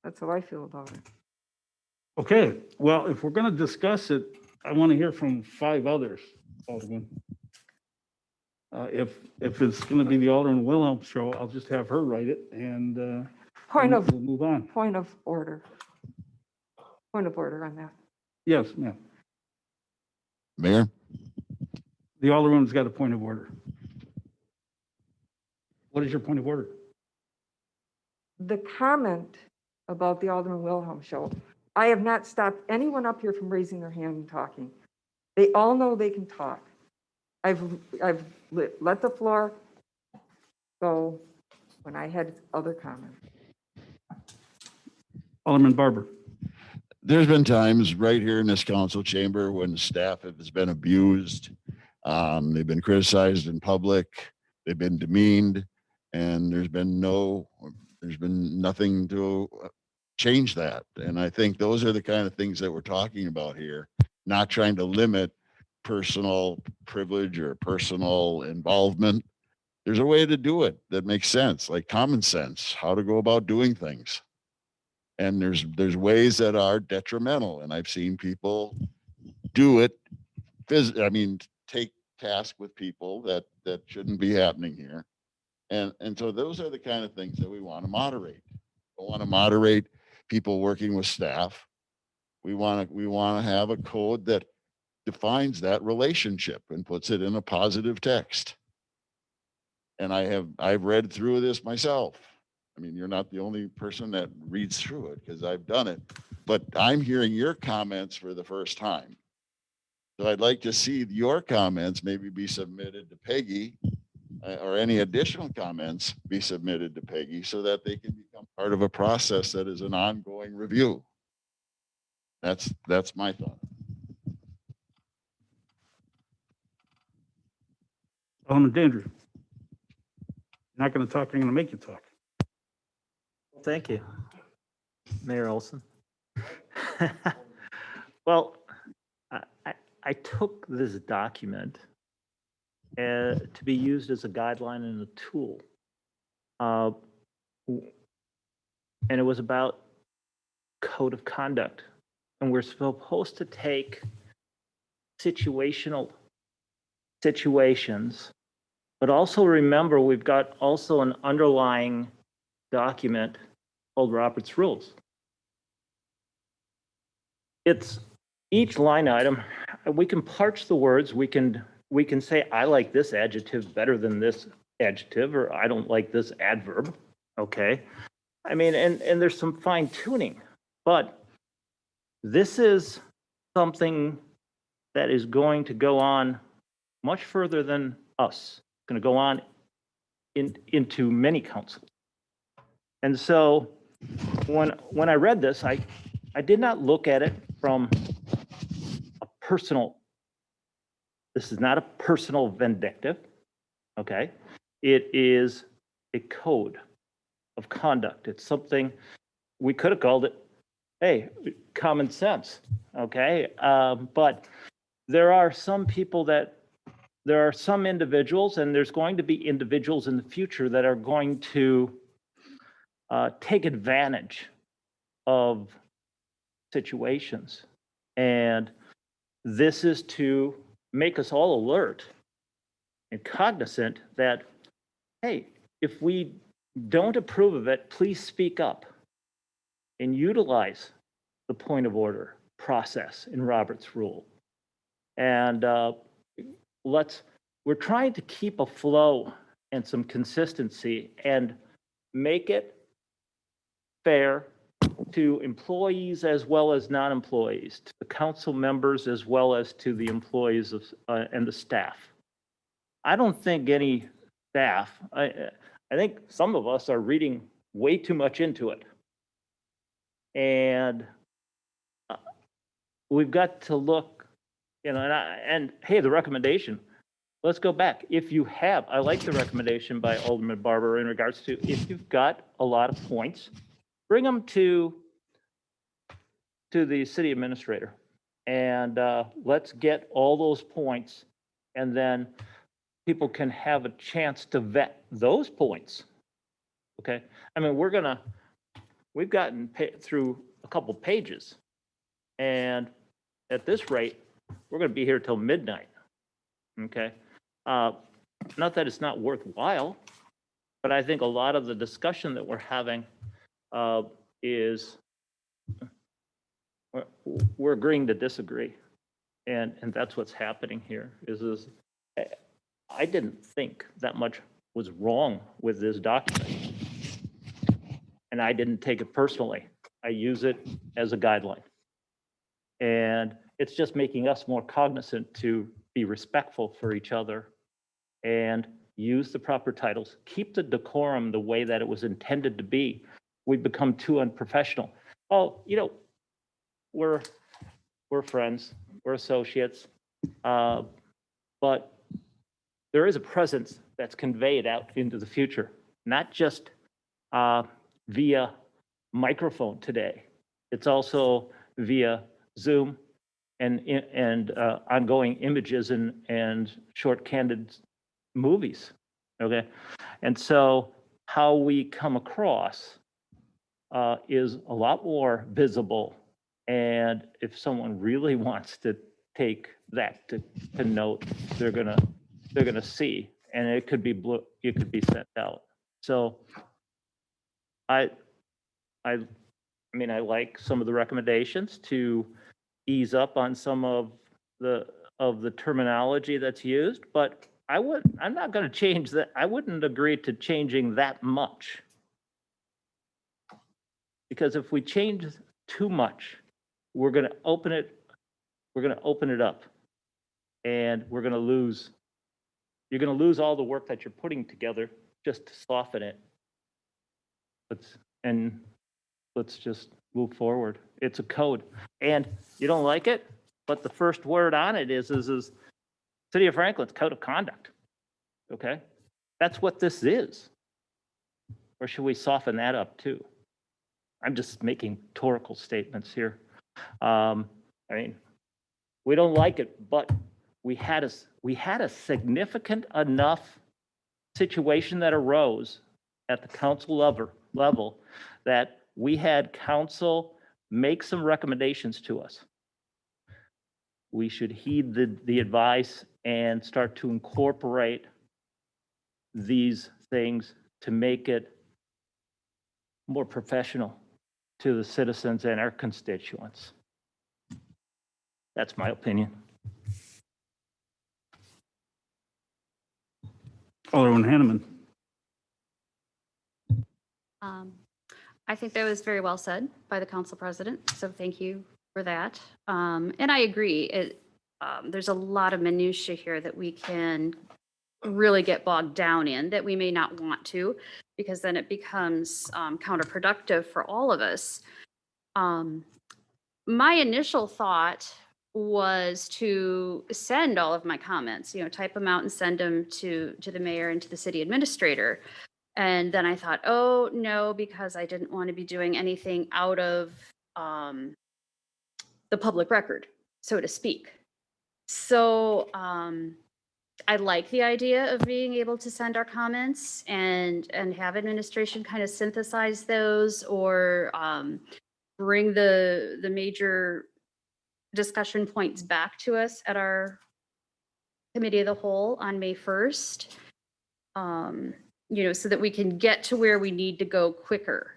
That's how I feel about it.
Okay, well, if we're gonna discuss it, I want to hear from 5 others, Alderman. If it's gonna be the Alderman Wilhelm show, I'll just have her write it and
Point of,
we'll move on.
point of order. Point of order on that.
Yes, ma'am.
Mayor,
The Alderman's got a point of order. What is your point of order?
The comment about the Alderman Wilhelm show, I have not stopped anyone up here from raising their hand and talking. They all know they can talk. I've let the floor go when I had other comments.
Alderman Barber.
there's been times right here in this council chamber when staff has been abused. They've been criticized in public, they've been demeaned, and there's been nothing to change that. And I think those are the kind of things that we're talking about here, not trying to limit personal privilege or personal involvement. There's a way to do it that makes sense, like common sense, how to go about doing things. And there's ways that are detrimental, and I've seen people do it. Take task with people that shouldn't be happening here. And so those are the kind of things that we want to moderate. We want to moderate people working with staff. We want to have a code that defines that relationship and puts it in a positive text. And I've read through this myself. I mean, you're not the only person that reads through it because I've done it, but I'm hearing your comments for the first time. So I'd like to see your comments maybe be submitted to Peggy or any additional comments be submitted to Peggy so that they can become part of a process that is an ongoing review. That's my thought.
Alderman Dandridge. You're not going to talk, I'm going to make you talk.
Thank you, Mayor Olson. Well, I took this document to be used as a guideline and a tool. And it was about code of conduct. And we're supposed to take situational situations, but also remember we've got also an underlying document called Robert's Rules. It's each line item, we can parse the words, we can say, I like this adjective better than this adjective, or I don't like this adverb, okay? I mean, and there's some fine tuning, but this is something that is going to go on much further than us. It's going to go on into many councils. And so when I read this, I did not look at it from a personal, this is not a personal vindictive, okay? It is a code of conduct. It's something, we could have called it, hey, common sense, okay? But there are some people there are some individuals, and there's going to be individuals in the future that are going to take advantage of situations. And this is to make us all alert and cognizant that, hey, if we don't approve of it, please speak up and utilize the point of order process in Robert's Rule. And we're trying to keep a flow and some consistency. And make it fair to employees as well as non-employees, to the council members as well as to the employees of, and the staff. I don't think any staff, I think some of us are reading way too much into it. And we've got to look, and hey, the recommendation, let's go back. If you have, I like the recommendation by Alderman Barber in regards to if you've got a lot of points, bring them to the city administrator. And let's get all those points, and then people can have a chance to vet those points. Okay? I mean, we've gotten through a couple pages, and at this rate, we're going to be here till midnight. Okay? Not that it's not worthwhile, but I think a lot of the discussion that we're having is we're agreeing to disagree. And that's what's happening here is I didn't think that much was wrong with this document. And I didn't take it personally. I use it as a guideline. And it's just making us more cognizant to be respectful for each other and use the proper titles, keep the decorum the way that it was intended to be. We've become too unprofessional. Oh, we're friends, we're associates, but there is a presence that's conveyed out into the future, not just via microphone today. It's also via Zoom and ongoing images and short candid movies, okay? And so how we come across is a lot more visible. And if someone really wants to take that to note, they're gonna see, and it could be sent out. So I mean, I like some of the recommendations to ease up on some of the terminology that's used, but I'm not going to change that. I wouldn't agree to changing that much. Because if we change too much, we're going to open it up, and you're going to lose all the work that you're putting together just to soften it. Let's just move forward. It's a code, and you don't like it, but the first word on it is City of Franklin's Code of Conduct. Okay, that's what this is. Or should we soften that up too? I'm just making rhetorical statements here. I mean, we don't like it, but we had a significant enough situation that arose at the council level that we had council make some recommendations to us. We should heed the advice and start to incorporate these things to make it more professional to the citizens and our constituents. That's my opinion.
Alderman Hanneman.
I think that was very well said by the council president, so thank you for that. And I agree, there's a lot of minutia here that we can really get bogged down in that we may not want to, because then it becomes counterproductive for all of us. My initial thought was to send all of my comments, type them out and send them to the mayor and to the city administrator. And then I thought, oh, no, because I didn't want to be doing anything out of the public record, so to speak. So I like the idea of being able to send our comments and have administration kind of synthesize those, or bring the major discussion points back to us at our committee of the whole on May 1st. So that we can get to where we need to go quicker.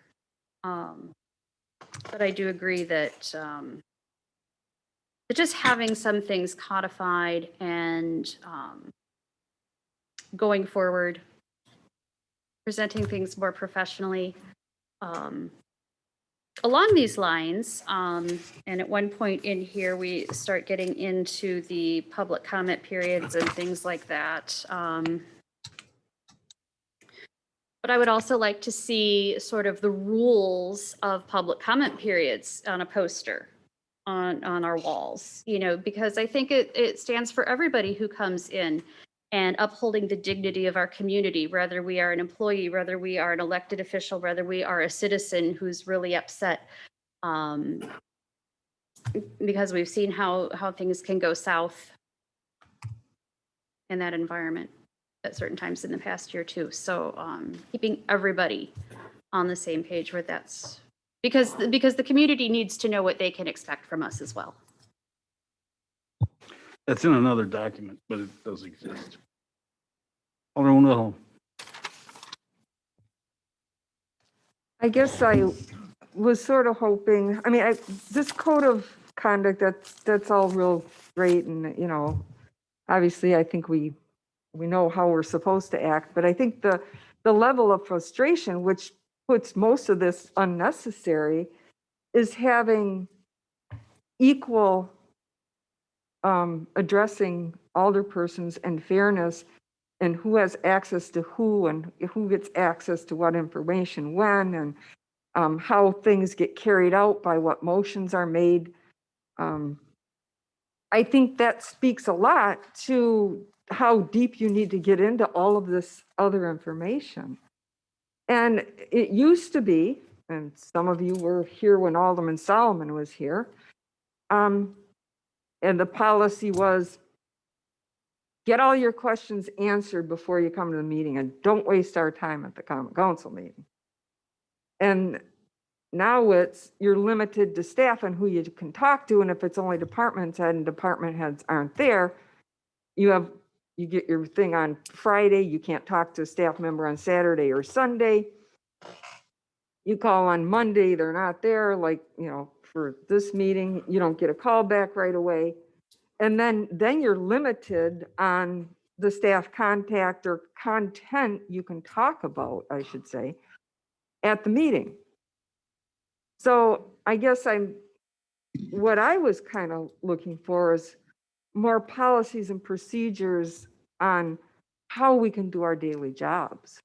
But I do agree that just having some things codified and going forward presenting things more professionally. Along these lines, and at one point in here, we start getting into the public comment periods and things like that. But I would also like to see sort of the rules of public comment periods on a poster on our walls, you know, because I think it stands for everybody who comes in and upholding the dignity of our community, whether we are an employee, whether we are an elected official, whether we are a citizen who's really upset. Because we've seen how things can go south in that environment at certain times in the past year too. So keeping everybody on the same page where that's, because the community needs to know what they can expect from us as well.
That's in another document, but it does exist. Alderman Wilhelm.
I guess I was sort of hoping, I mean, this code of conduct, that's all real great. And, you know, obviously I think we know how we're supposed to act, but I think the level of frustration, which puts most of this unnecessary, is having equal addressing alderpersons and fairness and who has access to who and who gets access to what information when, and how things get carried out by what motions are made. I think that speaks a lot to how deep you need to get into all of this other information. And it used to be, and some of you were here when Alderman Solomon was here, and the policy was, get all your questions answered before you come to the meeting and don't waste our time at the common council meeting. And now you're limited to staff and who you can talk to. And if it's only department head and department heads aren't there, you get your thing on Friday. You can't talk to a staff member on Saturday or Sunday. You call on Monday, they're not there. Like, you know, for this meeting, you don't get a call back right away. And then you're limited on the staff contact or content you can talk about, I should say, at the meeting. So I guess what I was kind of looking for is more policies and procedures on how we can do our daily jobs,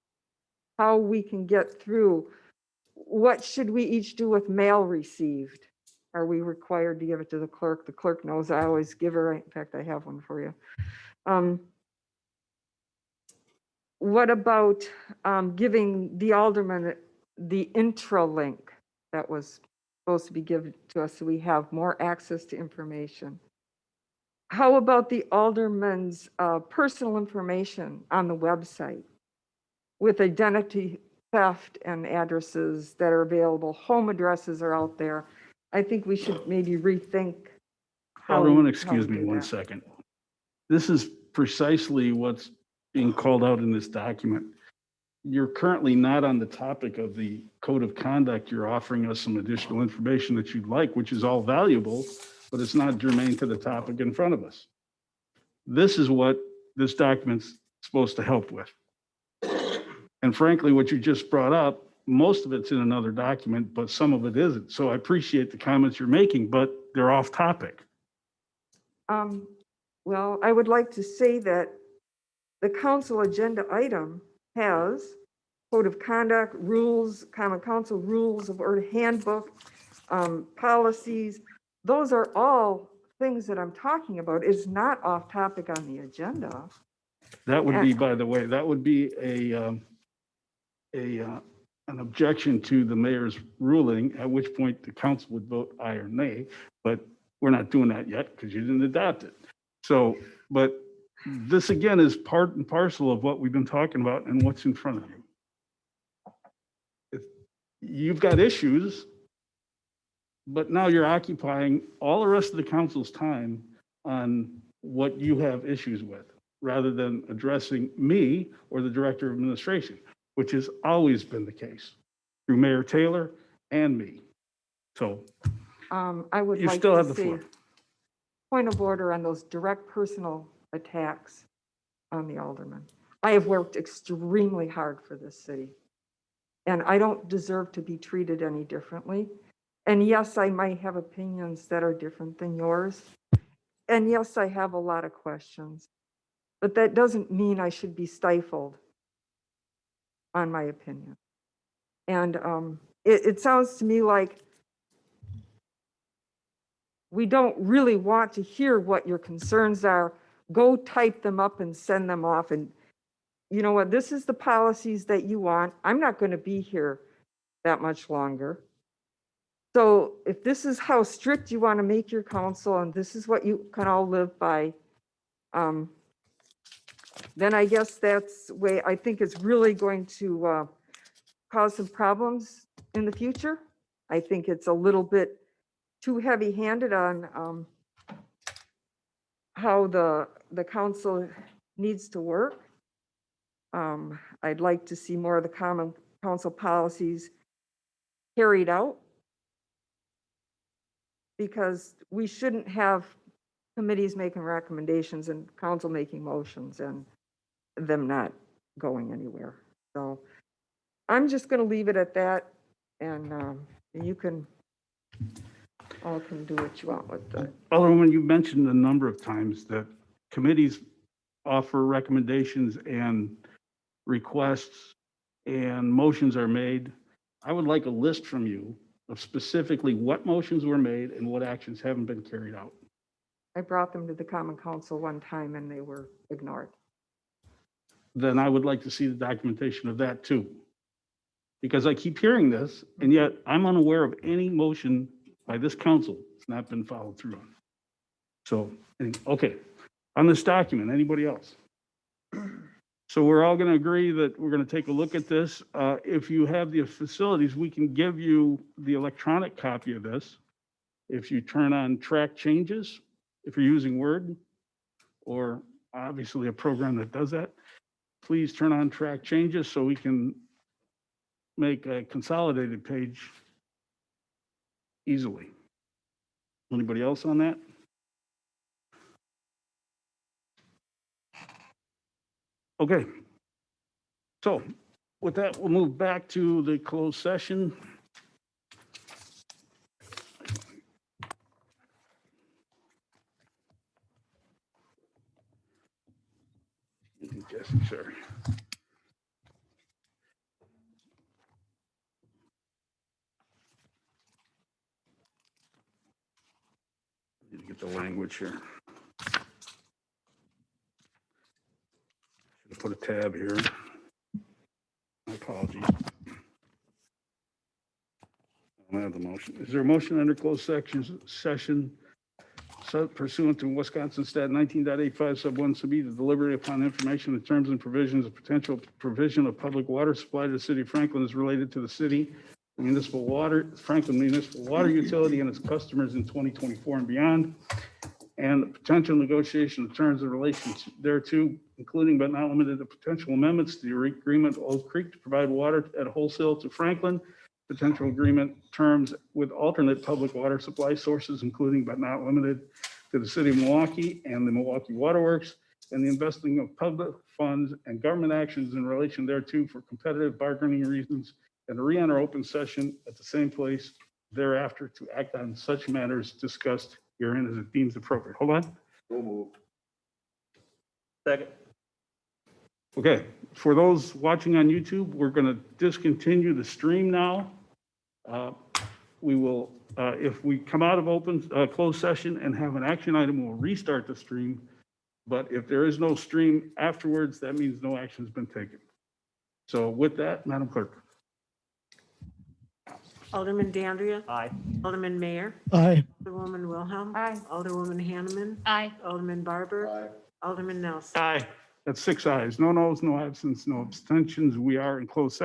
how we can get through. What should we each do with mail received? Are we required to give it to the clerk? The clerk knows. I always give her. In fact, I have one for you. What about giving the alderman the intralink that was supposed to be given to us so we have more access to information? How about the alderman's personal information on the website with identity theft and addresses that are available? Home addresses are out there. I think we should maybe rethink how
Alderman,
we
excuse me
do
one
that.
second. This is precisely what's being called out in this document. You're currently not on the topic of the code of conduct. You're offering us some additional information that you'd like, which is all valuable, but it's not germane to the topic in front of us. This is what this document's supposed to help with. And frankly, what you just brought up, most of it's in another document, but some of it isn't. So I appreciate the comments you're making, but they're off topic.
Well, I would like to say that the council agenda item has code of conduct, rules, common council rules of order, handbook, policies. Those are all things that I'm talking about. It's not off topic on the agenda.
That would be, by the way, that would be an objection to the mayor's ruling, at which point the council would vote aye or nay, but we're not doing that yet because you didn't adopt it. So, but this again is part and parcel of what we've been talking about and what's in front of you. You've got issues, but now you're occupying all the rest of the council's time on what you have issues with, rather than addressing me or the director of administration, which has always been the case through Mayor Taylor and me. So
I would
you
like
still
to
have the
say,
floor.
point of order on those direct personal attacks on the alderman. I have worked extremely hard for this city. And I don't deserve to be treated any differently. And yes, I might have opinions that are different than yours. And yes, I have a lot of questions. But that doesn't mean I should be stifled on my opinion. And it sounds to me like we don't really want to hear what your concerns are. Go type them up and send them off. And you know what? This is the policies that you want. I'm not going to be here that much longer. So if this is how strict you want to make your council and this is what you can all live by, then I guess that's way, I think it's really going to cause some problems in the future. I think it's a little bit too heavy-handed on how the council needs to work. I'd like to see more of the common council policies carried out, because we shouldn't have committees making recommendations and council making motions and them not going anywhere. So I'm just going to leave it at that, and you can all can do what you want with it.
Alderwoman, you mentioned a number of times that committees offer recommendations and requests and motions are made. I would like a list from you of specifically what motions were made and what actions haven't been carried out.
I brought them to the common council one time and they were ignored.
Then I would like to see the documentation of that too. Because I keep hearing this, and yet I'm unaware of any motion by this council that's not been followed through on. So, okay, on this document, anybody else? So we're all going to agree that we're going to take a look at this. If you have the facilities, we can give you the electronic copy of this. If you turn on track changes, if you're using Word, or obviously a program that does that, please turn on track changes so we can make a consolidated page easily. Anybody else on that? Okay. So with that, we'll move back to the closed session. Jesse, sorry. Need to get the language here. Should have put a tab here. My apologies. I don't have the motion. Is there a motion under closed session pursuant to Wisconsin Stat 19.85 sub 1 sub e to deliberate upon information, the terms and provisions of potential provision of public water supply to the city of Franklin is related to the city municipal water, Franklin Municipal Water Utility and its customers in 2024 and beyond, and potential negotiation of terms in relation thereto, including but not limited to potential amendments to the agreement of Oak Creek to provide water at wholesale to Franklin, potential agreement terms with alternate public water supply sources, including but not limited to the city of Milwaukee and the Milwaukee Water Works, and the investing of public funds and government actions in relation thereto for competitive bargaining reasons, and to re-enter open session at the same place thereafter to act on such matters discussed herein as it deems appropriate. Hold on.
So moved.
Second.
Okay, for those watching on YouTube, we're going to discontinue the stream now. We will, if we come out of closed session and have an action item, we'll restart the stream. But if there is no stream afterwards, that means no action has been taken. So with that, Madam Clerk.
Alderman Dandria.
Aye.
Alderman Mayor.
Aye.
Alderwoman Wilhelm.
Aye.
Alderwoman Hanneman.
Aye.
Alderman Barber.
Aye.
Alderman Nelson.
Aye. That's 6 ayes, no noes, no absence, no abstentions. We are in closed session.